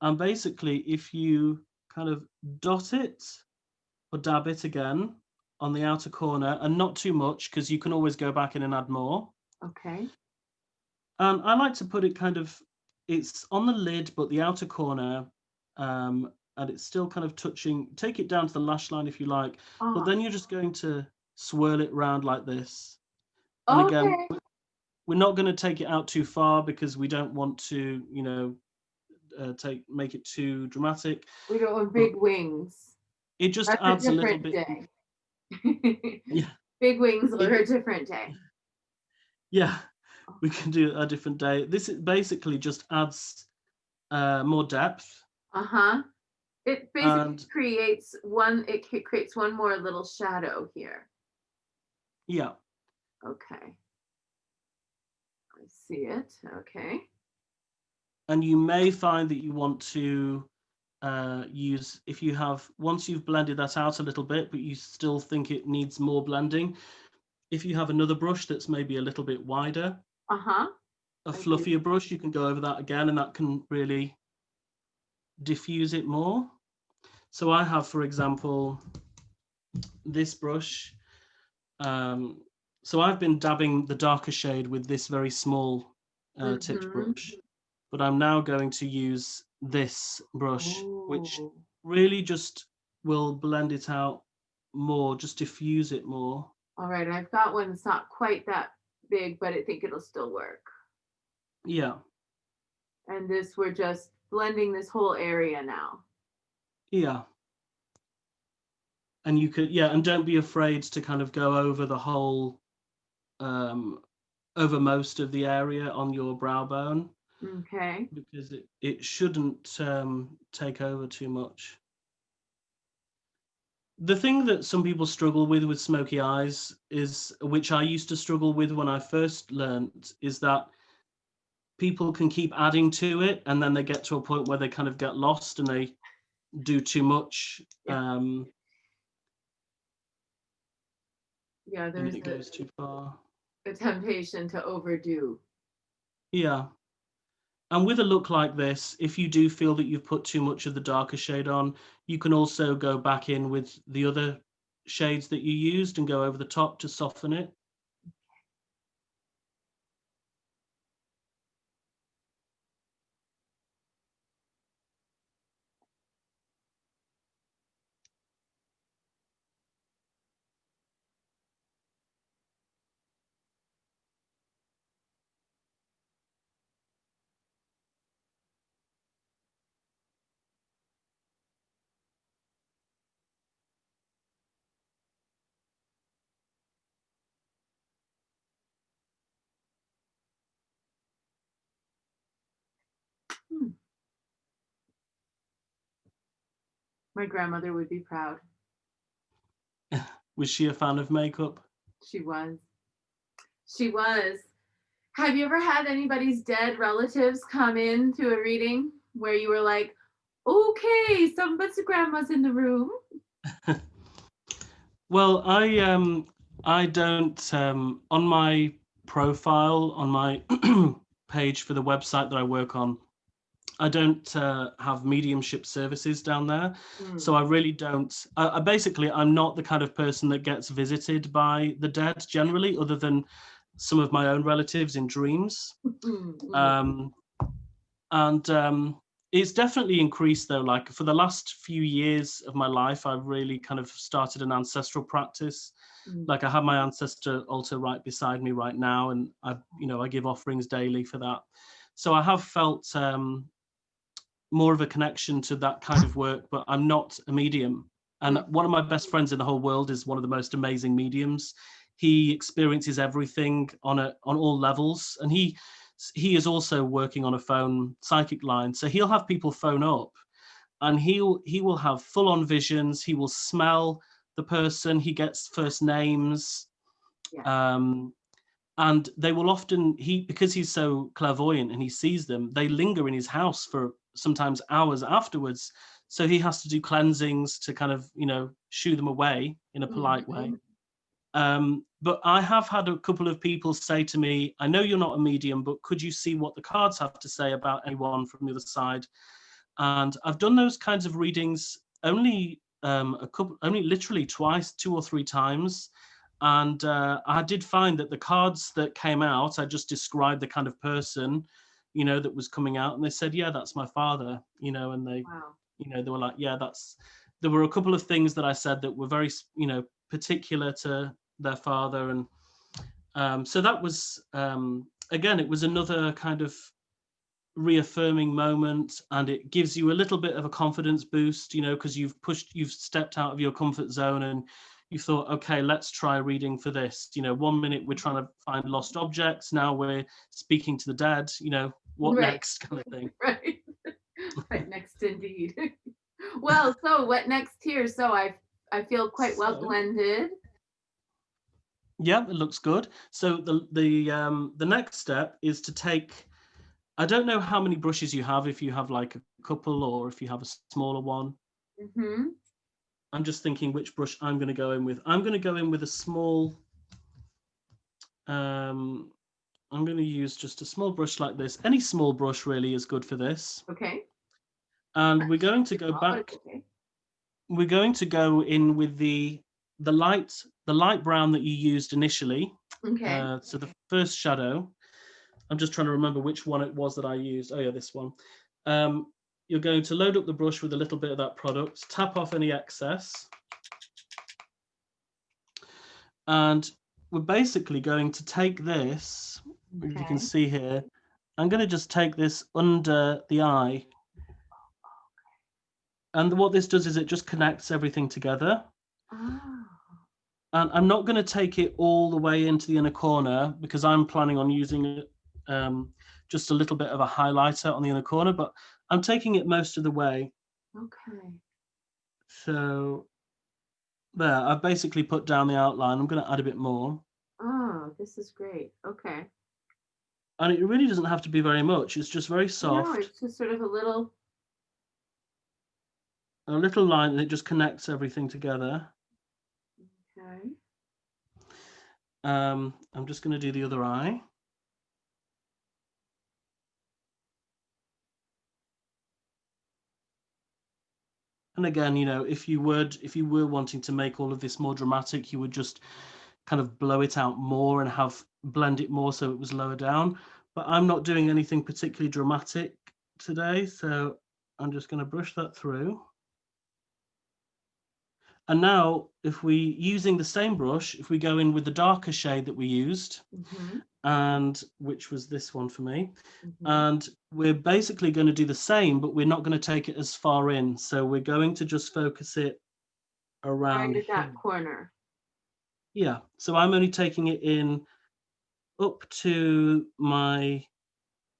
[SPEAKER 2] and basically if you kind of dot it or dab it again on the outer corner, and not too much because you can always go back in and add more.
[SPEAKER 1] Okay.
[SPEAKER 2] And I like to put it kind of, it's on the lid, but the outer corner, and it's still kind of touching. Take it down to the lash line if you like, but
[SPEAKER 1] Oh,
[SPEAKER 2] then you're just going to swirl it around like this. And again,
[SPEAKER 1] okay.
[SPEAKER 2] we're not going to take it out too far because we don't want to, make it too dramatic.
[SPEAKER 1] We don't want
[SPEAKER 2] But
[SPEAKER 1] big wings.
[SPEAKER 2] it just
[SPEAKER 1] That's a
[SPEAKER 2] adds a little
[SPEAKER 1] different
[SPEAKER 2] bit.
[SPEAKER 1] day.
[SPEAKER 2] Yeah,
[SPEAKER 1] Big wings
[SPEAKER 2] it,
[SPEAKER 1] are a different day.
[SPEAKER 2] yeah, we can do a different day. This is basically just adds more depth,
[SPEAKER 1] Uh-huh. It basically
[SPEAKER 2] and
[SPEAKER 1] creates one more little shadow here.
[SPEAKER 2] yeah,
[SPEAKER 1] Okay. I see it. Okay.
[SPEAKER 2] and you may find that you want to use, if you have, once you've blended that out a little bit but you still think it needs more blending, if you have another brush that's maybe a little bit wider,
[SPEAKER 1] Uh-huh.
[SPEAKER 2] a
[SPEAKER 1] I do.
[SPEAKER 2] fluffier brush, you can go over that again and that can really diffuse it more. So I have, for example, this brush. um, so I've been dabbing the darker shade with this very small tipped
[SPEAKER 1] Mm-hmm.
[SPEAKER 2] brush, but I'm now going to use this brush, which
[SPEAKER 1] Oh.
[SPEAKER 2] really just will blend it out more, just diffuse it more.
[SPEAKER 1] All right. I've got one that's not quite that big, but I think it'll still work.
[SPEAKER 2] Yeah,
[SPEAKER 1] And this, we're just blending this whole area now.
[SPEAKER 2] yeah. And you could, yeah, and don't be afraid to kind of go over the whole, um, over most of the area on your brow bone,
[SPEAKER 1] Okay.
[SPEAKER 2] because it shouldn't take over too much. The thing that some people struggle with smoky eyes is, which I used to struggle with when I first learned, is that people can keep adding to it and then they get to a point where they kind of get lost and they do too much,
[SPEAKER 1] Yeah. Yeah.
[SPEAKER 2] and
[SPEAKER 1] There's
[SPEAKER 2] it goes too far.
[SPEAKER 1] a temptation to overdo.
[SPEAKER 2] Yeah. And with a look like this, if you do feel that you've put too much of the darker shade on, you can also go back in with the other shades that you used and go over the top to soften it.
[SPEAKER 1] Hmm. My grandmother would be proud.
[SPEAKER 2] Was she a fan of makeup?
[SPEAKER 1] She was. She was. Have you ever had anybody's dead relatives come in to a reading where you were like, okay, somebody's grandma's in the room?
[SPEAKER 2] Well, I don't, on my profile on my page for the website that I work on, I don't have mediumship services down there, so
[SPEAKER 1] Mm.
[SPEAKER 2] I really don't. I basically, I'm not the kind of person that gets visited by the dead generally, other than some of my own relatives in dreams.
[SPEAKER 1] Mm, mm.
[SPEAKER 2] Um, and It's definitely increased though. Like for the last few years of my life, I've really kind of started an ancestral practice.
[SPEAKER 1] Mm.
[SPEAKER 2] Like I have my ancestor altar right beside me right now, and I give offerings daily for that. So I have felt more of a connection to that kind of work, but I'm not a medium. And one of my best friends in the whole world is one of the most amazing mediums. He experiences everything on all levels, and he is also working on a phone psychic line. So he'll have people phone up, and he will have full on visions. He will smell the person. He gets first names.
[SPEAKER 1] Yeah.
[SPEAKER 2] And they will often, because he's so clairvoyant and he sees them, they linger in his house for sometimes hours afterwards. So he has to do cleansings to kind of shoo them away in a polite way. But I have had a couple of people say to me, I know you're not a medium, but could you see what the cards have to say about anyone from the other side? And I've done those kinds of readings only only literally twice, 2 or 3 times. And I did find that the cards that came out, I just described the kind of person, that was coming out, and they said, yeah, that's my father, and they,
[SPEAKER 1] Wow.
[SPEAKER 2] they were like, yeah, there were a couple of things that I said that were very, particular to their father. And so that was, again, it was another kind of reaffirming moment, and it gives you a little bit of a confidence boost, because you've stepped out of your comfort zone, and you thought, okay, let's try reading for this. 1 minute we're trying to find lost objects, now we're speaking to the dead, what
[SPEAKER 1] Right.
[SPEAKER 2] next, kind of thing.
[SPEAKER 1] Right. What next indeed. Well, so what next here? So I feel quite well blended.
[SPEAKER 2] Yeah, it looks good. So the next step is to take, I don't know how many brushes you have, if you have like a couple or if you have a smaller one. I'm just thinking which brush I'm going to go in with. I'm going to go in with a small, I'm going to use just a small brush like this. Any small brush really is good for this.
[SPEAKER 1] Okay.
[SPEAKER 2] And we're going to go back. Okay. We're going to go in with the light brown that you used initially.
[SPEAKER 1] Okay.
[SPEAKER 2] So the first shadow, I'm just trying to remember which one it was that I used. Oh yeah, this one. You're going to load up the brush with a little bit of that product, tap off any excess. And we're basically going to take this, as you can see here, I'm going to just take this under the eye. And what this does is it just connects everything together.
[SPEAKER 1] Oh.
[SPEAKER 2] And I'm not going to take it all the way into the inner corner, because I'm planning on using it, just a little bit of a highlighter on the inner corner, but I'm taking it most of the way.
[SPEAKER 1] Okay.
[SPEAKER 2] So there, I've basically put down the outline. I'm going to add a bit more.
[SPEAKER 1] Oh, this is great. Okay.
[SPEAKER 2] And it really doesn't have to be very much. It's just very soft.
[SPEAKER 1] No, it's just sort of a little
[SPEAKER 2] line, and it just connects everything together.
[SPEAKER 1] Okay.
[SPEAKER 2] I'm just going to do the other eye. And again, if you were wanting to make all of this more dramatic, you would just kind of blow it out more and blend it more so it was lower down. But I'm not doing anything particularly dramatic today, so I'm just going to brush that through. And now, using the same brush, if we go in with the darker shade that we used, and which was this one for me, and we're basically going to do the same, but we're not going to take it as far in. So we're going to just focus it around
[SPEAKER 1] right at that corner.
[SPEAKER 2] Yeah, so I'm only taking it in up to my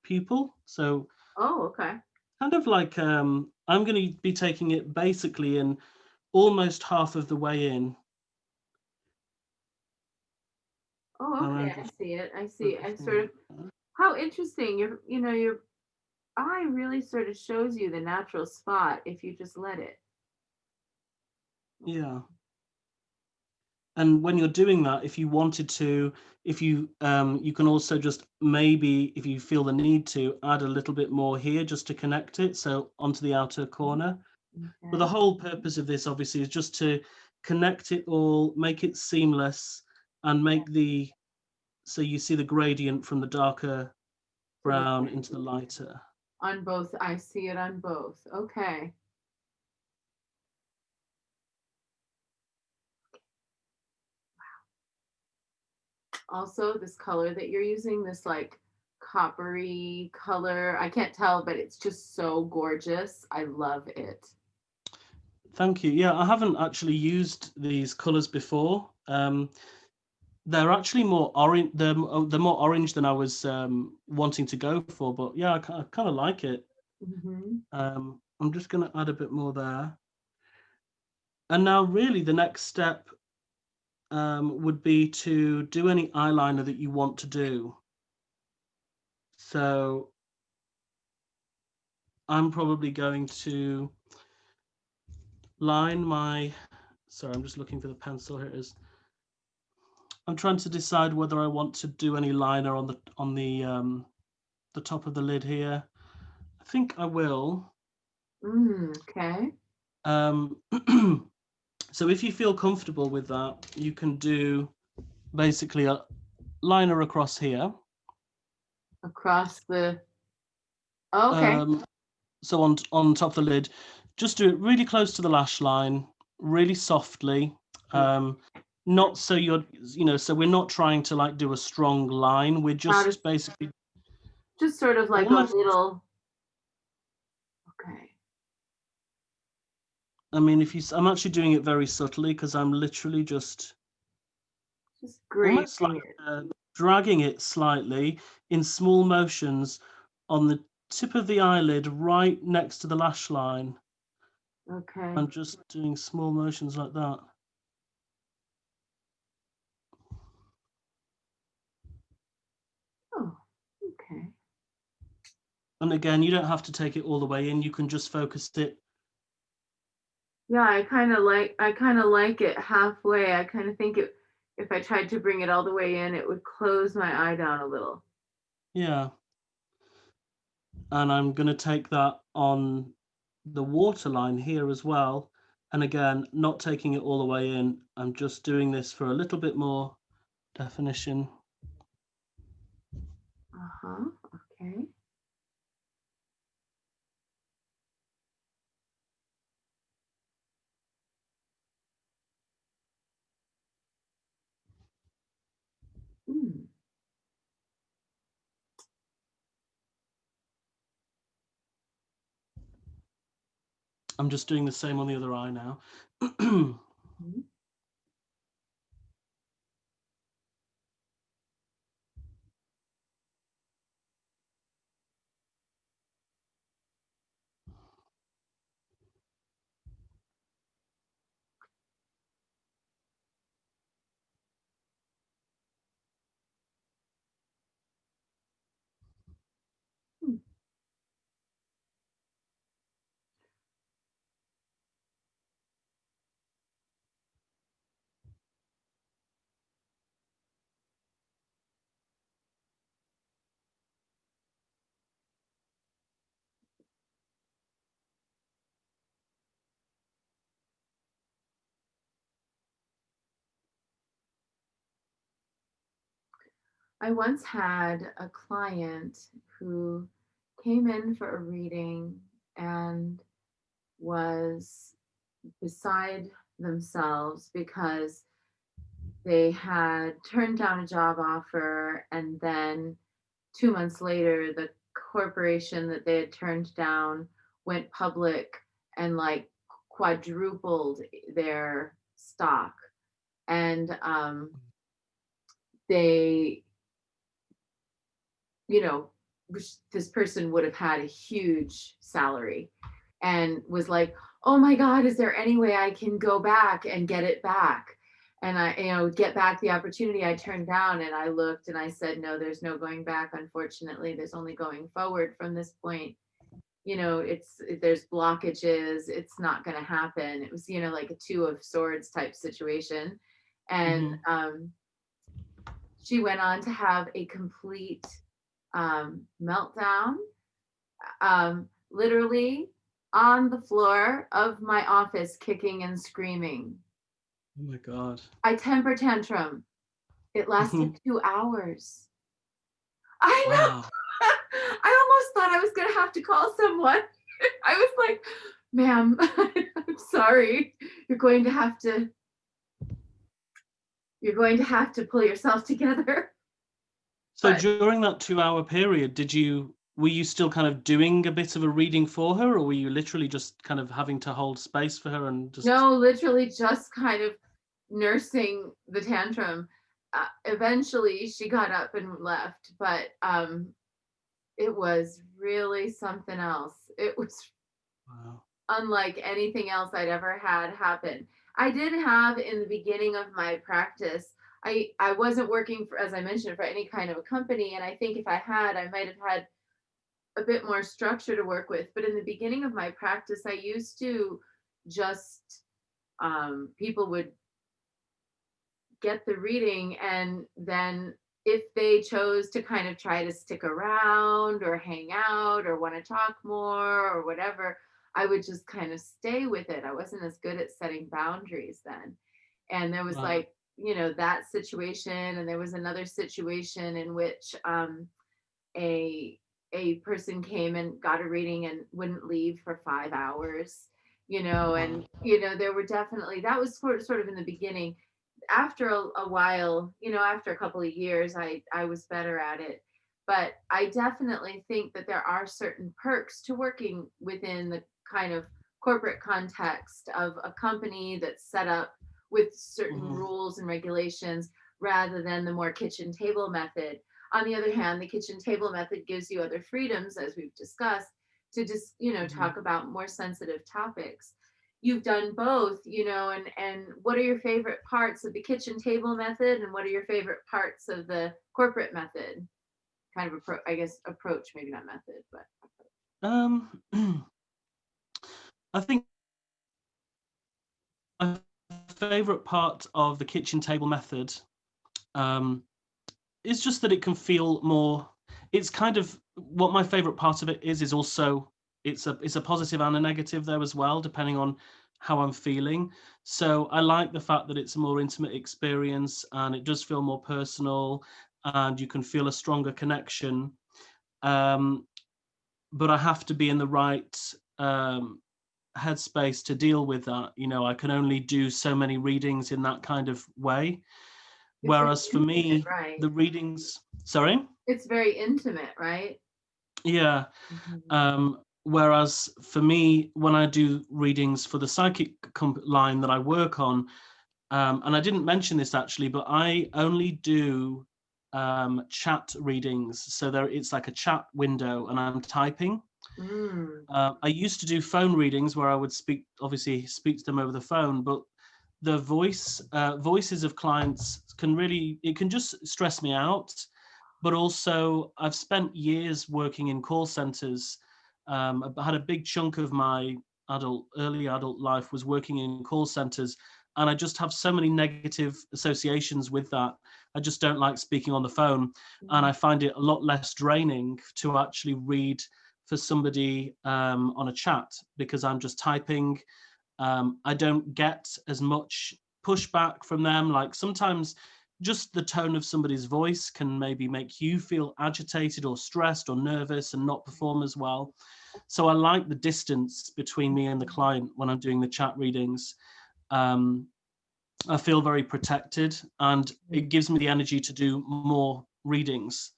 [SPEAKER 2] pupil. So
[SPEAKER 1] okay.
[SPEAKER 2] Kind of like I'm going to be taking it basically in almost half of the way in.
[SPEAKER 1] Oh, okay. I see it. I see. I sort of, how interesting. Your eye really sort of shows you the natural spot if you just let it.
[SPEAKER 2] Yeah. And when you're doing that, if you wanted to, you can also just maybe, if you feel the need to, add a little bit more here just to connect it, so onto the outer corner. Okay. But the whole purpose of this, obviously, is just to connect it all, make it seamless, and make so you see the gradient from the darker brown into the lighter.
[SPEAKER 1] On both. I see it on both. Okay. Also, this color that you're using, this like coppery color, I can't tell, but it's just so gorgeous. I love it.
[SPEAKER 2] Thank you. Yeah, I haven't actually used these colors before. They're actually more orange. They're more orange than I was wanting to go for, but yeah, I kind of like it.
[SPEAKER 1] Mm-hmm.
[SPEAKER 2] I'm just going to add a bit more there. And now, really, the next step would be to do any eyeliner that you want to do. So I'm probably going to line my. Sorry, I'm just looking for the pencil. Here it is. I'm trying to decide whether I want to do any liner on the top of the lid here. I think I will.
[SPEAKER 1] Okay.
[SPEAKER 2] Um, so if you feel comfortable with that, you can do basically a liner across here.
[SPEAKER 1] Across the. Okay.
[SPEAKER 2] So on top of the lid, just do it really close to the lash line, really softly. Not so so we're not trying to like do a strong line. We're
[SPEAKER 1] Not as,
[SPEAKER 2] just basically
[SPEAKER 1] just sort of like a
[SPEAKER 2] almost.
[SPEAKER 1] little. Okay.
[SPEAKER 2] I mean, I'm actually doing it very subtly because I'm literally just
[SPEAKER 1] Just
[SPEAKER 2] almost like
[SPEAKER 1] grazing it.
[SPEAKER 2] dragging it slightly in small motions on the tip of the eyelid right next to the lash line.
[SPEAKER 1] Okay.
[SPEAKER 2] I'm just doing small motions like that.
[SPEAKER 1] Oh, okay.
[SPEAKER 2] And again, you don't have to take it all the way in. You can just focus it.
[SPEAKER 1] Yeah, I kind of like it halfway. I kind of think it if I tried to bring it all the way in, it would close my eye down a little.
[SPEAKER 2] Yeah. And I'm going to take that on the waterline here as well. And again, not taking it all the way in. I'm just doing this for a little bit more definition.
[SPEAKER 1] Uh-huh. Okay. Mm.
[SPEAKER 2] I'm just doing the same on the other eye now.
[SPEAKER 1] Mhm. Hmm. I once had a client who came in for a reading and was beside themselves because they had turned down a job offer, and then 2 months later the corporation that they had turned down went public and like quadrupled their stock. And they, you know, this person would have had a huge salary and was like, oh my God, is there any way I can go back and get it back? And I, get back the opportunity I turned down. And I looked and I said, no, there's no going back. Unfortunately, there's only going forward from this point. There's blockages. It's not going to happen. It was, like a two of swords type situation. And
[SPEAKER 2] Mhm.
[SPEAKER 1] she went on to have a complete meltdown, literally on the floor of my office, kicking and screaming.
[SPEAKER 2] Oh my God.
[SPEAKER 1] I temper tantrum. It lasted
[SPEAKER 2] Mhm.
[SPEAKER 1] 2 hours. I
[SPEAKER 2] Wow.
[SPEAKER 1] know. I almost thought I was going to have to call someone. I was like, ma'am, I'm sorry. You're going to have to pull yourself together.
[SPEAKER 2] So
[SPEAKER 1] But
[SPEAKER 2] during that 2 hour period, were you still kind of doing a bit of a reading for her, or were you literally just kind of having to hold space for her and just?
[SPEAKER 1] no, literally just kind of nursing the tantrum. Eventually she got up and left, but it was really something else. It was
[SPEAKER 2] Wow.
[SPEAKER 1] unlike anything else I'd ever had happen. I did have in the beginning of my practice, I wasn't working for, as I mentioned, for any kind of a company. And I think if I had, I might have had a bit more structure to work with. But in the beginning of my practice, I used to just, people would get the reading, and then if they chose to kind of try to stick around or hang out or want to talk more or whatever, I would just kind of stay with it. I wasn't as good at setting boundaries then. And there was
[SPEAKER 2] Wow.
[SPEAKER 1] like, that situation, and there was another situation in which a a person came and got a reading and wouldn't leave for 5 hours, and
[SPEAKER 2] Wow.
[SPEAKER 1] there were definitely, that was sort of in the beginning. After a while, after a couple of years, I was better at it. But I definitely think that there are certain perks to working within the kind of corporate context of a company that's set up with certain
[SPEAKER 2] Mhm.
[SPEAKER 1] rules and regulations, rather than the more kitchen table method. On the other hand, the kitchen table method gives you other freedoms, as we've discussed, to just,
[SPEAKER 2] Mhm.
[SPEAKER 1] talk about more sensitive topics. You've done both, and what are your favorite parts of the kitchen table method, and what are your favorite parts of the corporate method? Kind of I guess approach, maybe not method, but
[SPEAKER 2] Um, I think my favorite part of the kitchen table method um, is just that it can feel more. It's kind of what my favorite part of it is also it's a positive and a negative there as well, depending on how I'm feeling. So I like the fact that it's a more intimate experience and it does feel more personal and you can feel a stronger connection. Um, but I have to be in the right um, headspace to deal with that. I can only do so many readings in that kind of way.
[SPEAKER 1] it's very
[SPEAKER 2] Whereas for
[SPEAKER 1] intimate,
[SPEAKER 2] me,
[SPEAKER 1] right?
[SPEAKER 2] the readings, sorry,
[SPEAKER 1] It's very intimate, right?
[SPEAKER 2] yeah.
[SPEAKER 1] Mhm.
[SPEAKER 2] Whereas for me, when I do readings for the psychic line that I work on, and I didn't mention this actually, but I only do chat readings. So it's like a chat window, and I'm typing.
[SPEAKER 1] Mm.
[SPEAKER 2] I used to do phone readings where I would obviously speak to them over the phone, but the voices of clients it can just stress me out. But also, I've spent years working in call centers. I had a big chunk of my early adult life was working in call centers, and I just have so many negative associations with that. I just don't like speaking on the phone, and
[SPEAKER 1] Mm.
[SPEAKER 2] I find it a lot less draining to actually read for somebody on a chat because I'm just typing. I don't get as much pushback from them. Like sometimes just the tone of somebody's voice can maybe make you feel agitated or stressed or nervous and not perform as well. So I like the distance between me and the client when I'm doing the chat readings. Um, I feel very protected and it gives me the energy to do more readings.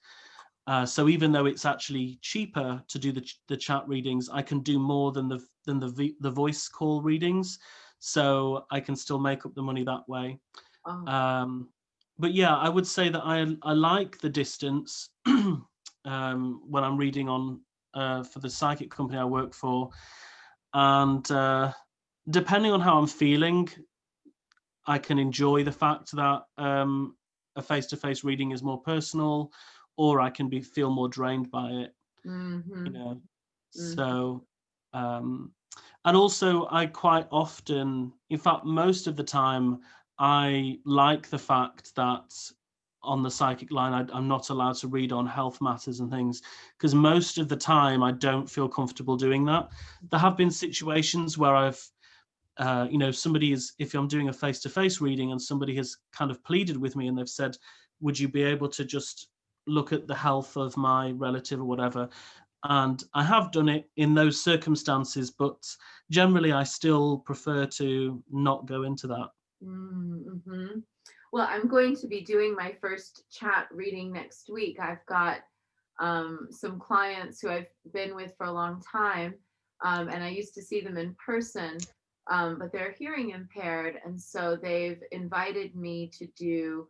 [SPEAKER 2] So even though it's actually cheaper to do the chat readings, I can do more than the voice call readings. So I can still make up the money that way.
[SPEAKER 1] Oh,
[SPEAKER 2] But yeah, I would say that I like the distance when I'm reading on for the psychic company I work for, and depending on how I'm feeling, I can enjoy the fact that a face-to-face reading is more personal, or I can feel more drained by it. You
[SPEAKER 1] mm-hmm.
[SPEAKER 2] know,
[SPEAKER 1] Mm-hmm.
[SPEAKER 2] so um, and also I quite often, in fact, most of the time, I like the fact that on the psychic line, I'm not allowed to read on health matters and things because most of the time I don't feel comfortable doing that. There have been situations where I've somebody is, if I'm doing a face-to-face reading and somebody has kind of pleaded with me and they've said, would you be able to just look at the health of my relative or whatever. And I have done it in those circumstances, but generally I still prefer to not go into that.
[SPEAKER 1] Mm-hmm. Well, I'm going to be doing my first chat reading next week. I've got some clients who I've been with for a long time, and I used to see them in person, but they're hearing impaired, and so they've invited me to do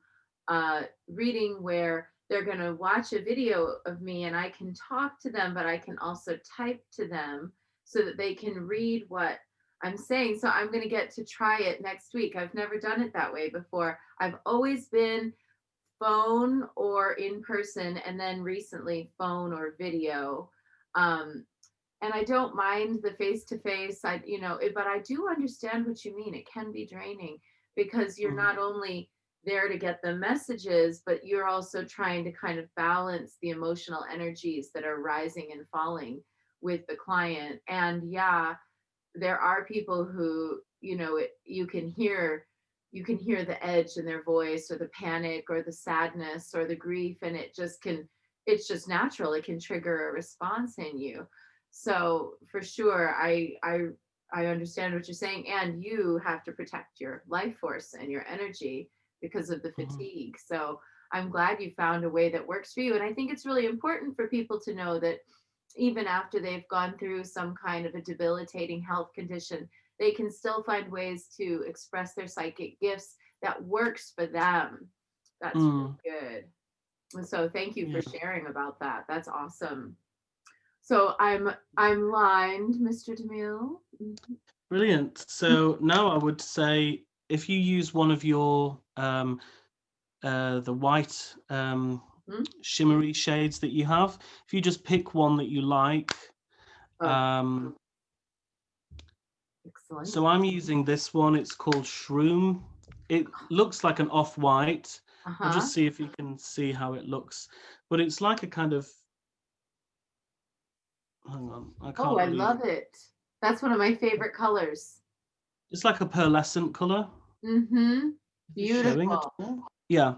[SPEAKER 1] reading where they're going to watch a video of me and I can talk to them, but I can also type to them so that they can read what I'm saying. So I'm going to get to try it next week. I've never done it that way before. I've always been phone or in person, and then recently phone or video. And I don't mind the face to face. But I do understand what you mean. It can be draining because you're not only there to get the messages, but you're also trying to kind of balance the emotional energies that are rising and falling with the client. And yeah, there are people who, you can hear the edge in their voice or the panic or the sadness or the grief, and it's just natural. It can trigger a response in you. So for sure, I understand what you're saying, and you have to protect your life force and your energy because of the fatigue. So I'm glad you found a way that works for you. And I think it's really important for people to know that even after they've gone through some kind of a debilitating health condition, they can still find ways to express their psychic gifts that works for them. That's really good. And so thank you for sharing about that. That's awesome. So I'm lined, Mr. DeMille.
[SPEAKER 2] Brilliant. So now I would say if you use one of your the white shimmery shades that you have, if you just pick one that you like.
[SPEAKER 1] Excellent.
[SPEAKER 2] So I'm using this one. It's called Shroom. It looks like an off-white. I'll just see if you can see how it looks. But it's like a kind of, hang on, I can't.
[SPEAKER 1] I love it. That's one of my favorite colors.
[SPEAKER 2] It's like a pearlescent color.
[SPEAKER 1] Beautiful.
[SPEAKER 2] Yeah.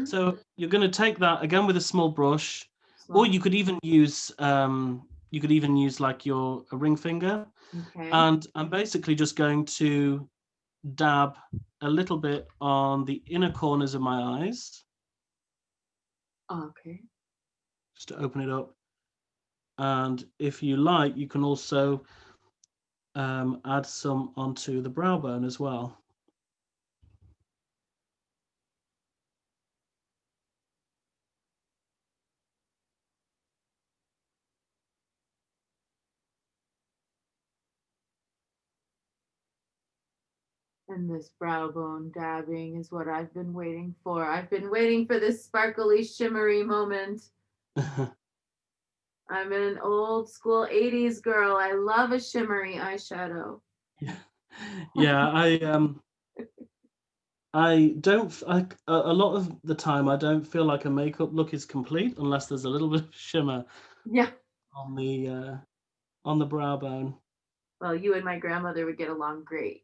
[SPEAKER 2] So you're going to take that again with a small brush, or you could even use like a ring finger.
[SPEAKER 1] Okay.
[SPEAKER 2] And I'm basically just going to dab a little bit on the inner corners of my eyes.
[SPEAKER 1] Okay.
[SPEAKER 2] Just to open it up. And if you like, you can also add some onto the brow bone as well.
[SPEAKER 1] And this brow bone dabbing is what I've been waiting for. I've been waiting for this sparkly, shimmery moment. I'm an old school 80s girl. I love a shimmery eyeshadow.
[SPEAKER 2] Yeah, I don't. A lot of the time, I don't feel like a makeup look is complete unless there's a little bit of shimmer.
[SPEAKER 1] Yeah.
[SPEAKER 2] On the brow bone.
[SPEAKER 1] Well, you and my grandmother would get along great.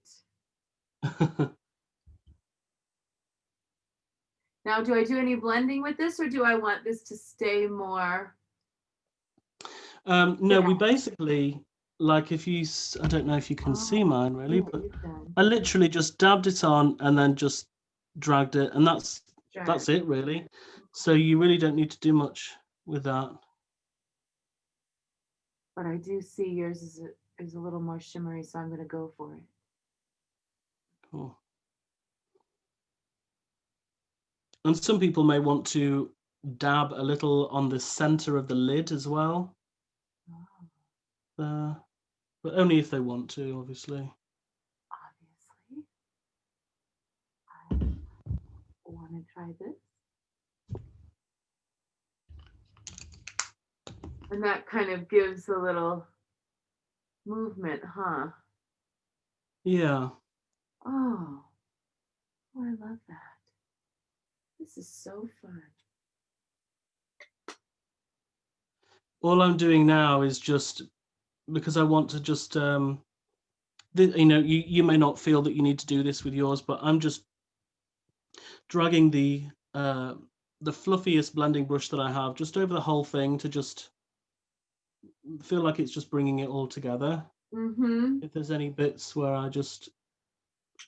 [SPEAKER 1] Now, do I do any blending with this, or do I want this to stay more?
[SPEAKER 2] No, we basically, like if you, I don't know if you can see mine really, but I literally just dabbed it on and then just dragged it, and that's it really. So you really don't need to do much with that.
[SPEAKER 1] But I do see yours is a little more shimmery, so I'm going to go for it.
[SPEAKER 2] Cool. And some people may want to dab a little on the center of the lid as well. But only if they want to, obviously.
[SPEAKER 1] I want to try this. And that kind of gives a little movement, huh?
[SPEAKER 2] Yeah.
[SPEAKER 1] Oh, I love that. This is so fun.
[SPEAKER 2] All I'm doing now is just because I want to just, you may not feel that you need to do this with yours, but I'm just dragging the the fluffiest blending brush that I have, just over the whole thing to just feel like it's just bringing it all together.
[SPEAKER 1] Mm-hmm.
[SPEAKER 2] If there's any bits where I just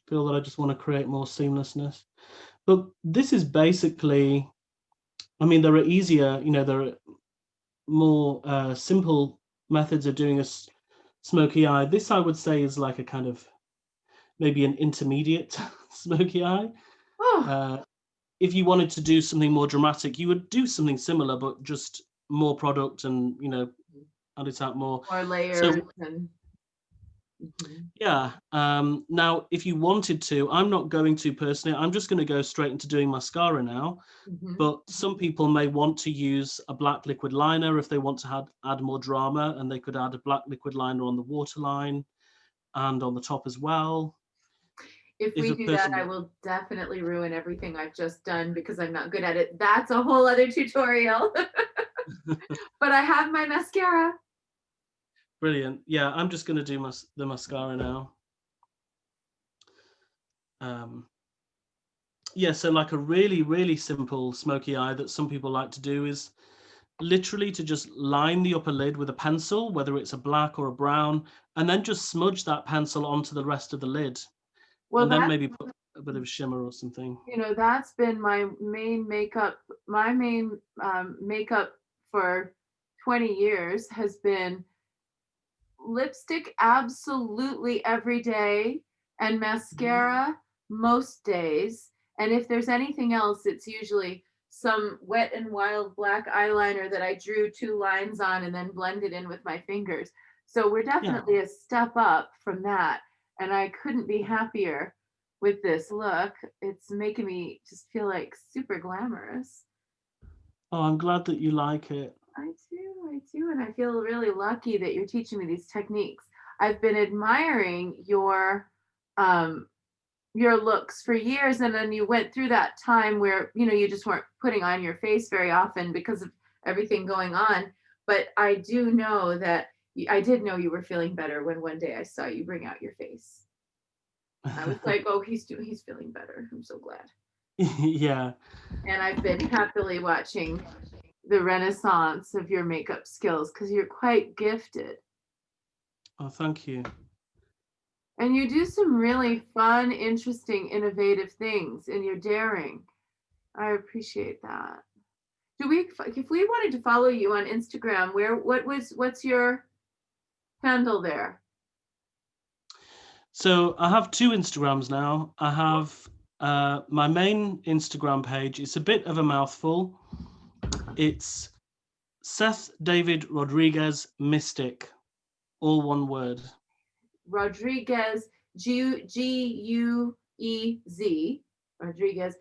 [SPEAKER 2] feel that I just want to create more seamlessness. But this is basically, I mean, there are easier, there are more simple methods of doing a smoky eye. This, I would say, is like a kind of maybe an intermediate smoky eye.
[SPEAKER 1] Oh,
[SPEAKER 2] If you wanted to do something more dramatic, you would do something similar, but just more product and, add it out more.
[SPEAKER 1] more
[SPEAKER 2] So
[SPEAKER 1] layers and. Mhm.
[SPEAKER 2] yeah. Now, if you wanted to, I'm not going to personally. I'm just going to go straight into doing mascara now.
[SPEAKER 1] Mhm.
[SPEAKER 2] But some people may want to use a black liquid liner if they want to add more drama, and they could add a black liquid liner on the waterline and on the top as well.
[SPEAKER 1] If
[SPEAKER 2] If
[SPEAKER 1] we
[SPEAKER 2] a
[SPEAKER 1] do that, I
[SPEAKER 2] person,
[SPEAKER 1] will definitely ruin everything I've just done because I'm not good at it. That's a whole other tutorial. But I have my mascara.
[SPEAKER 2] brilliant. Yeah, I'm just going to do the mascara now. Yeah, so like a really, really simple smoky eye that some people like to do is literally to just line the upper lid with a pencil, whether it's a black or a brown, and then just smudge that pencil onto the rest of the lid,
[SPEAKER 1] Well,
[SPEAKER 2] and then
[SPEAKER 1] that's,
[SPEAKER 2] maybe put a bit of shimmer or something.
[SPEAKER 1] that's been my main makeup. My main makeup for 20 years has been lipstick absolutely every day and mascara most days. And if there's anything else, it's usually some wet and wild black eyeliner that I drew two lines on and then blended in with my fingers. So we're
[SPEAKER 2] Yeah.
[SPEAKER 1] definitely a step up from that. And I couldn't be happier with this look. It's making me just feel like super glamorous.
[SPEAKER 2] Oh, I'm glad that you like it.
[SPEAKER 1] I do, and I feel really lucky that you're teaching me these techniques. I've been admiring um your looks for years, and then you went through that time where you just weren't putting on your face very often because of everything going on. But I do know that I did know you were feeling better when one day I saw you bring out your face. I was like, oh, he's feeling better. I'm so glad.
[SPEAKER 2] Yeah.
[SPEAKER 1] And I've been happily watching the renaissance of your makeup skills because you're quite gifted.
[SPEAKER 2] Oh, thank you.
[SPEAKER 1] And you do some really fun, interesting, innovative things and you're daring. I appreciate that. If we wanted to follow you on Instagram, what's your handle there?
[SPEAKER 2] So I have two Instagrams now. I have my main Instagram page. It's a bit of a mouthful. It's Seth David Rodriguez Mystic, all one word.
[SPEAKER 1] Rodriguez, Guez, Rodriguez,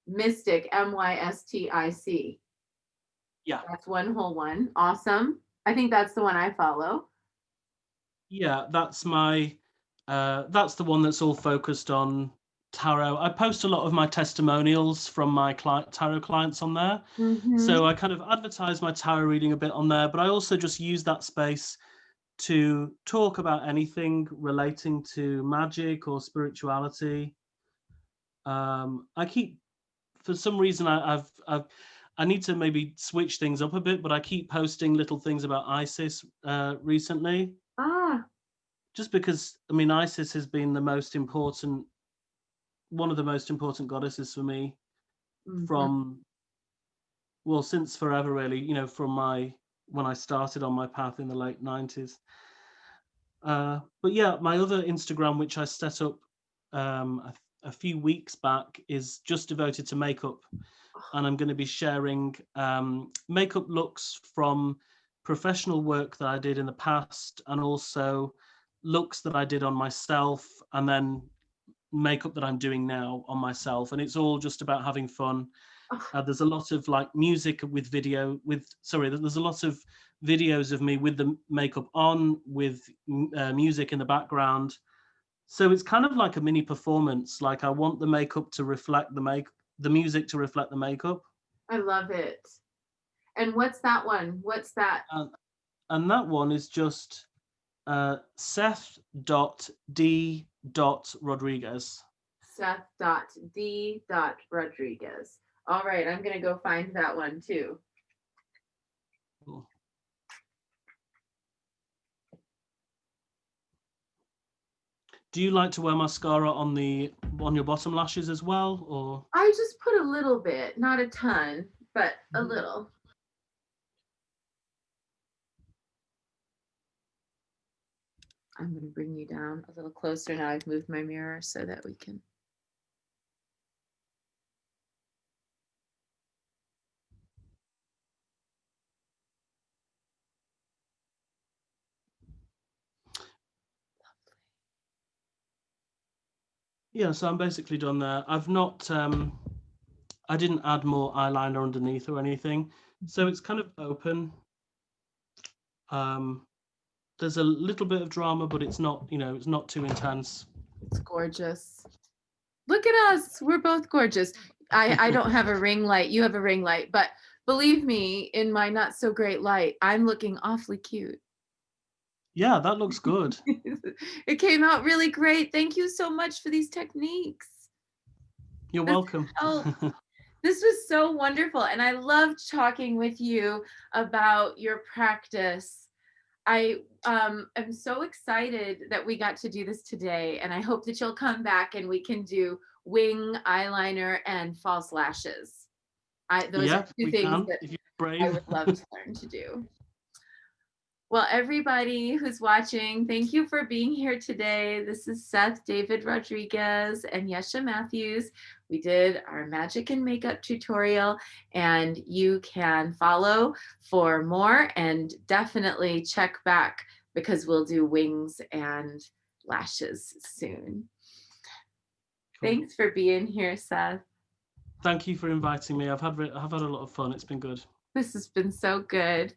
[SPEAKER 1] Mystic, Mystic.
[SPEAKER 2] Yeah.
[SPEAKER 1] That's one whole one. Awesome. I think that's the one I follow.
[SPEAKER 2] Yeah, that's the one that's all focused on tarot. I post a lot of my testimonials from my tarot clients on there.
[SPEAKER 1] Mm-hmm.
[SPEAKER 2] So I kind of advertise my tarot reading a bit on there, but I also just use that space to talk about anything relating to magic or spirituality. I keep, for some reason, I need to maybe switch things up a bit, but I keep posting little things about Isis recently,
[SPEAKER 1] Ah,
[SPEAKER 2] just because I mean Isis has been one of the most important goddesses for me
[SPEAKER 1] mhm.
[SPEAKER 2] from, well, since forever really. From when I started on my path in the late 90s. But yeah, my other Instagram, which I set up a few weeks back, is just devoted to makeup, and I'm going to be sharing makeup looks from professional work that I did in the past, and also looks that I did on myself, and then makeup that I'm doing now on myself. And it's all just about having fun. There's a lot of like music with there's a lot of videos of me with the makeup on, with music in the background. So it's kind of like a mini performance. Like I want the makeup to reflect the music to reflect the makeup.
[SPEAKER 1] I love it. And what's that one? What's that?
[SPEAKER 2] And, and that one is just Seth.D.Rodriguez.
[SPEAKER 1] Seth.D. Rodriguez. All right, I'm gonna go find that one too.
[SPEAKER 2] Cool. Do you like to wear mascara on your bottom lashes as well, or?
[SPEAKER 1] I just put a little bit, not a ton, but a little. I'm going to bring you down a little closer now. I've moved my mirror so that we can.
[SPEAKER 2] Yeah, so I'm basically done there. I've not, I didn't add more eyeliner underneath or anything, so it's kind of open. There's a little bit of drama, but it's not, it's not too intense.
[SPEAKER 1] It's gorgeous. Look at us. We're both gorgeous. I don't have a ring light. You have a ring light, but believe me, in my not so great light, I'm looking awfully cute.
[SPEAKER 2] Yeah, that looks good.
[SPEAKER 1] It came out really great. Thank you so much for these techniques.
[SPEAKER 2] You're welcome.
[SPEAKER 1] This was so wonderful. And I loved talking with you about your practice. I am so excited that we got to do this today. And I hope that you'll come back and we can do wing, eyeliner, and false lashes. Those
[SPEAKER 2] Yeah,
[SPEAKER 1] are two
[SPEAKER 2] we
[SPEAKER 1] things
[SPEAKER 2] can,
[SPEAKER 1] that
[SPEAKER 2] if you're
[SPEAKER 1] I
[SPEAKER 2] brave.
[SPEAKER 1] would love to learn to do. Well, everybody who's watching, thank you for being here today. This is Seth David Rodriguez and Yeshe Matthews. We did our magic and makeup tutorial, and you can follow for more and definitely check back because we'll do wings and lashes soon.
[SPEAKER 2] Cool.
[SPEAKER 1] Thanks for being here, Seth.
[SPEAKER 2] Thank you for inviting me. I've had a lot of fun. It's been good.
[SPEAKER 1] This has been so good.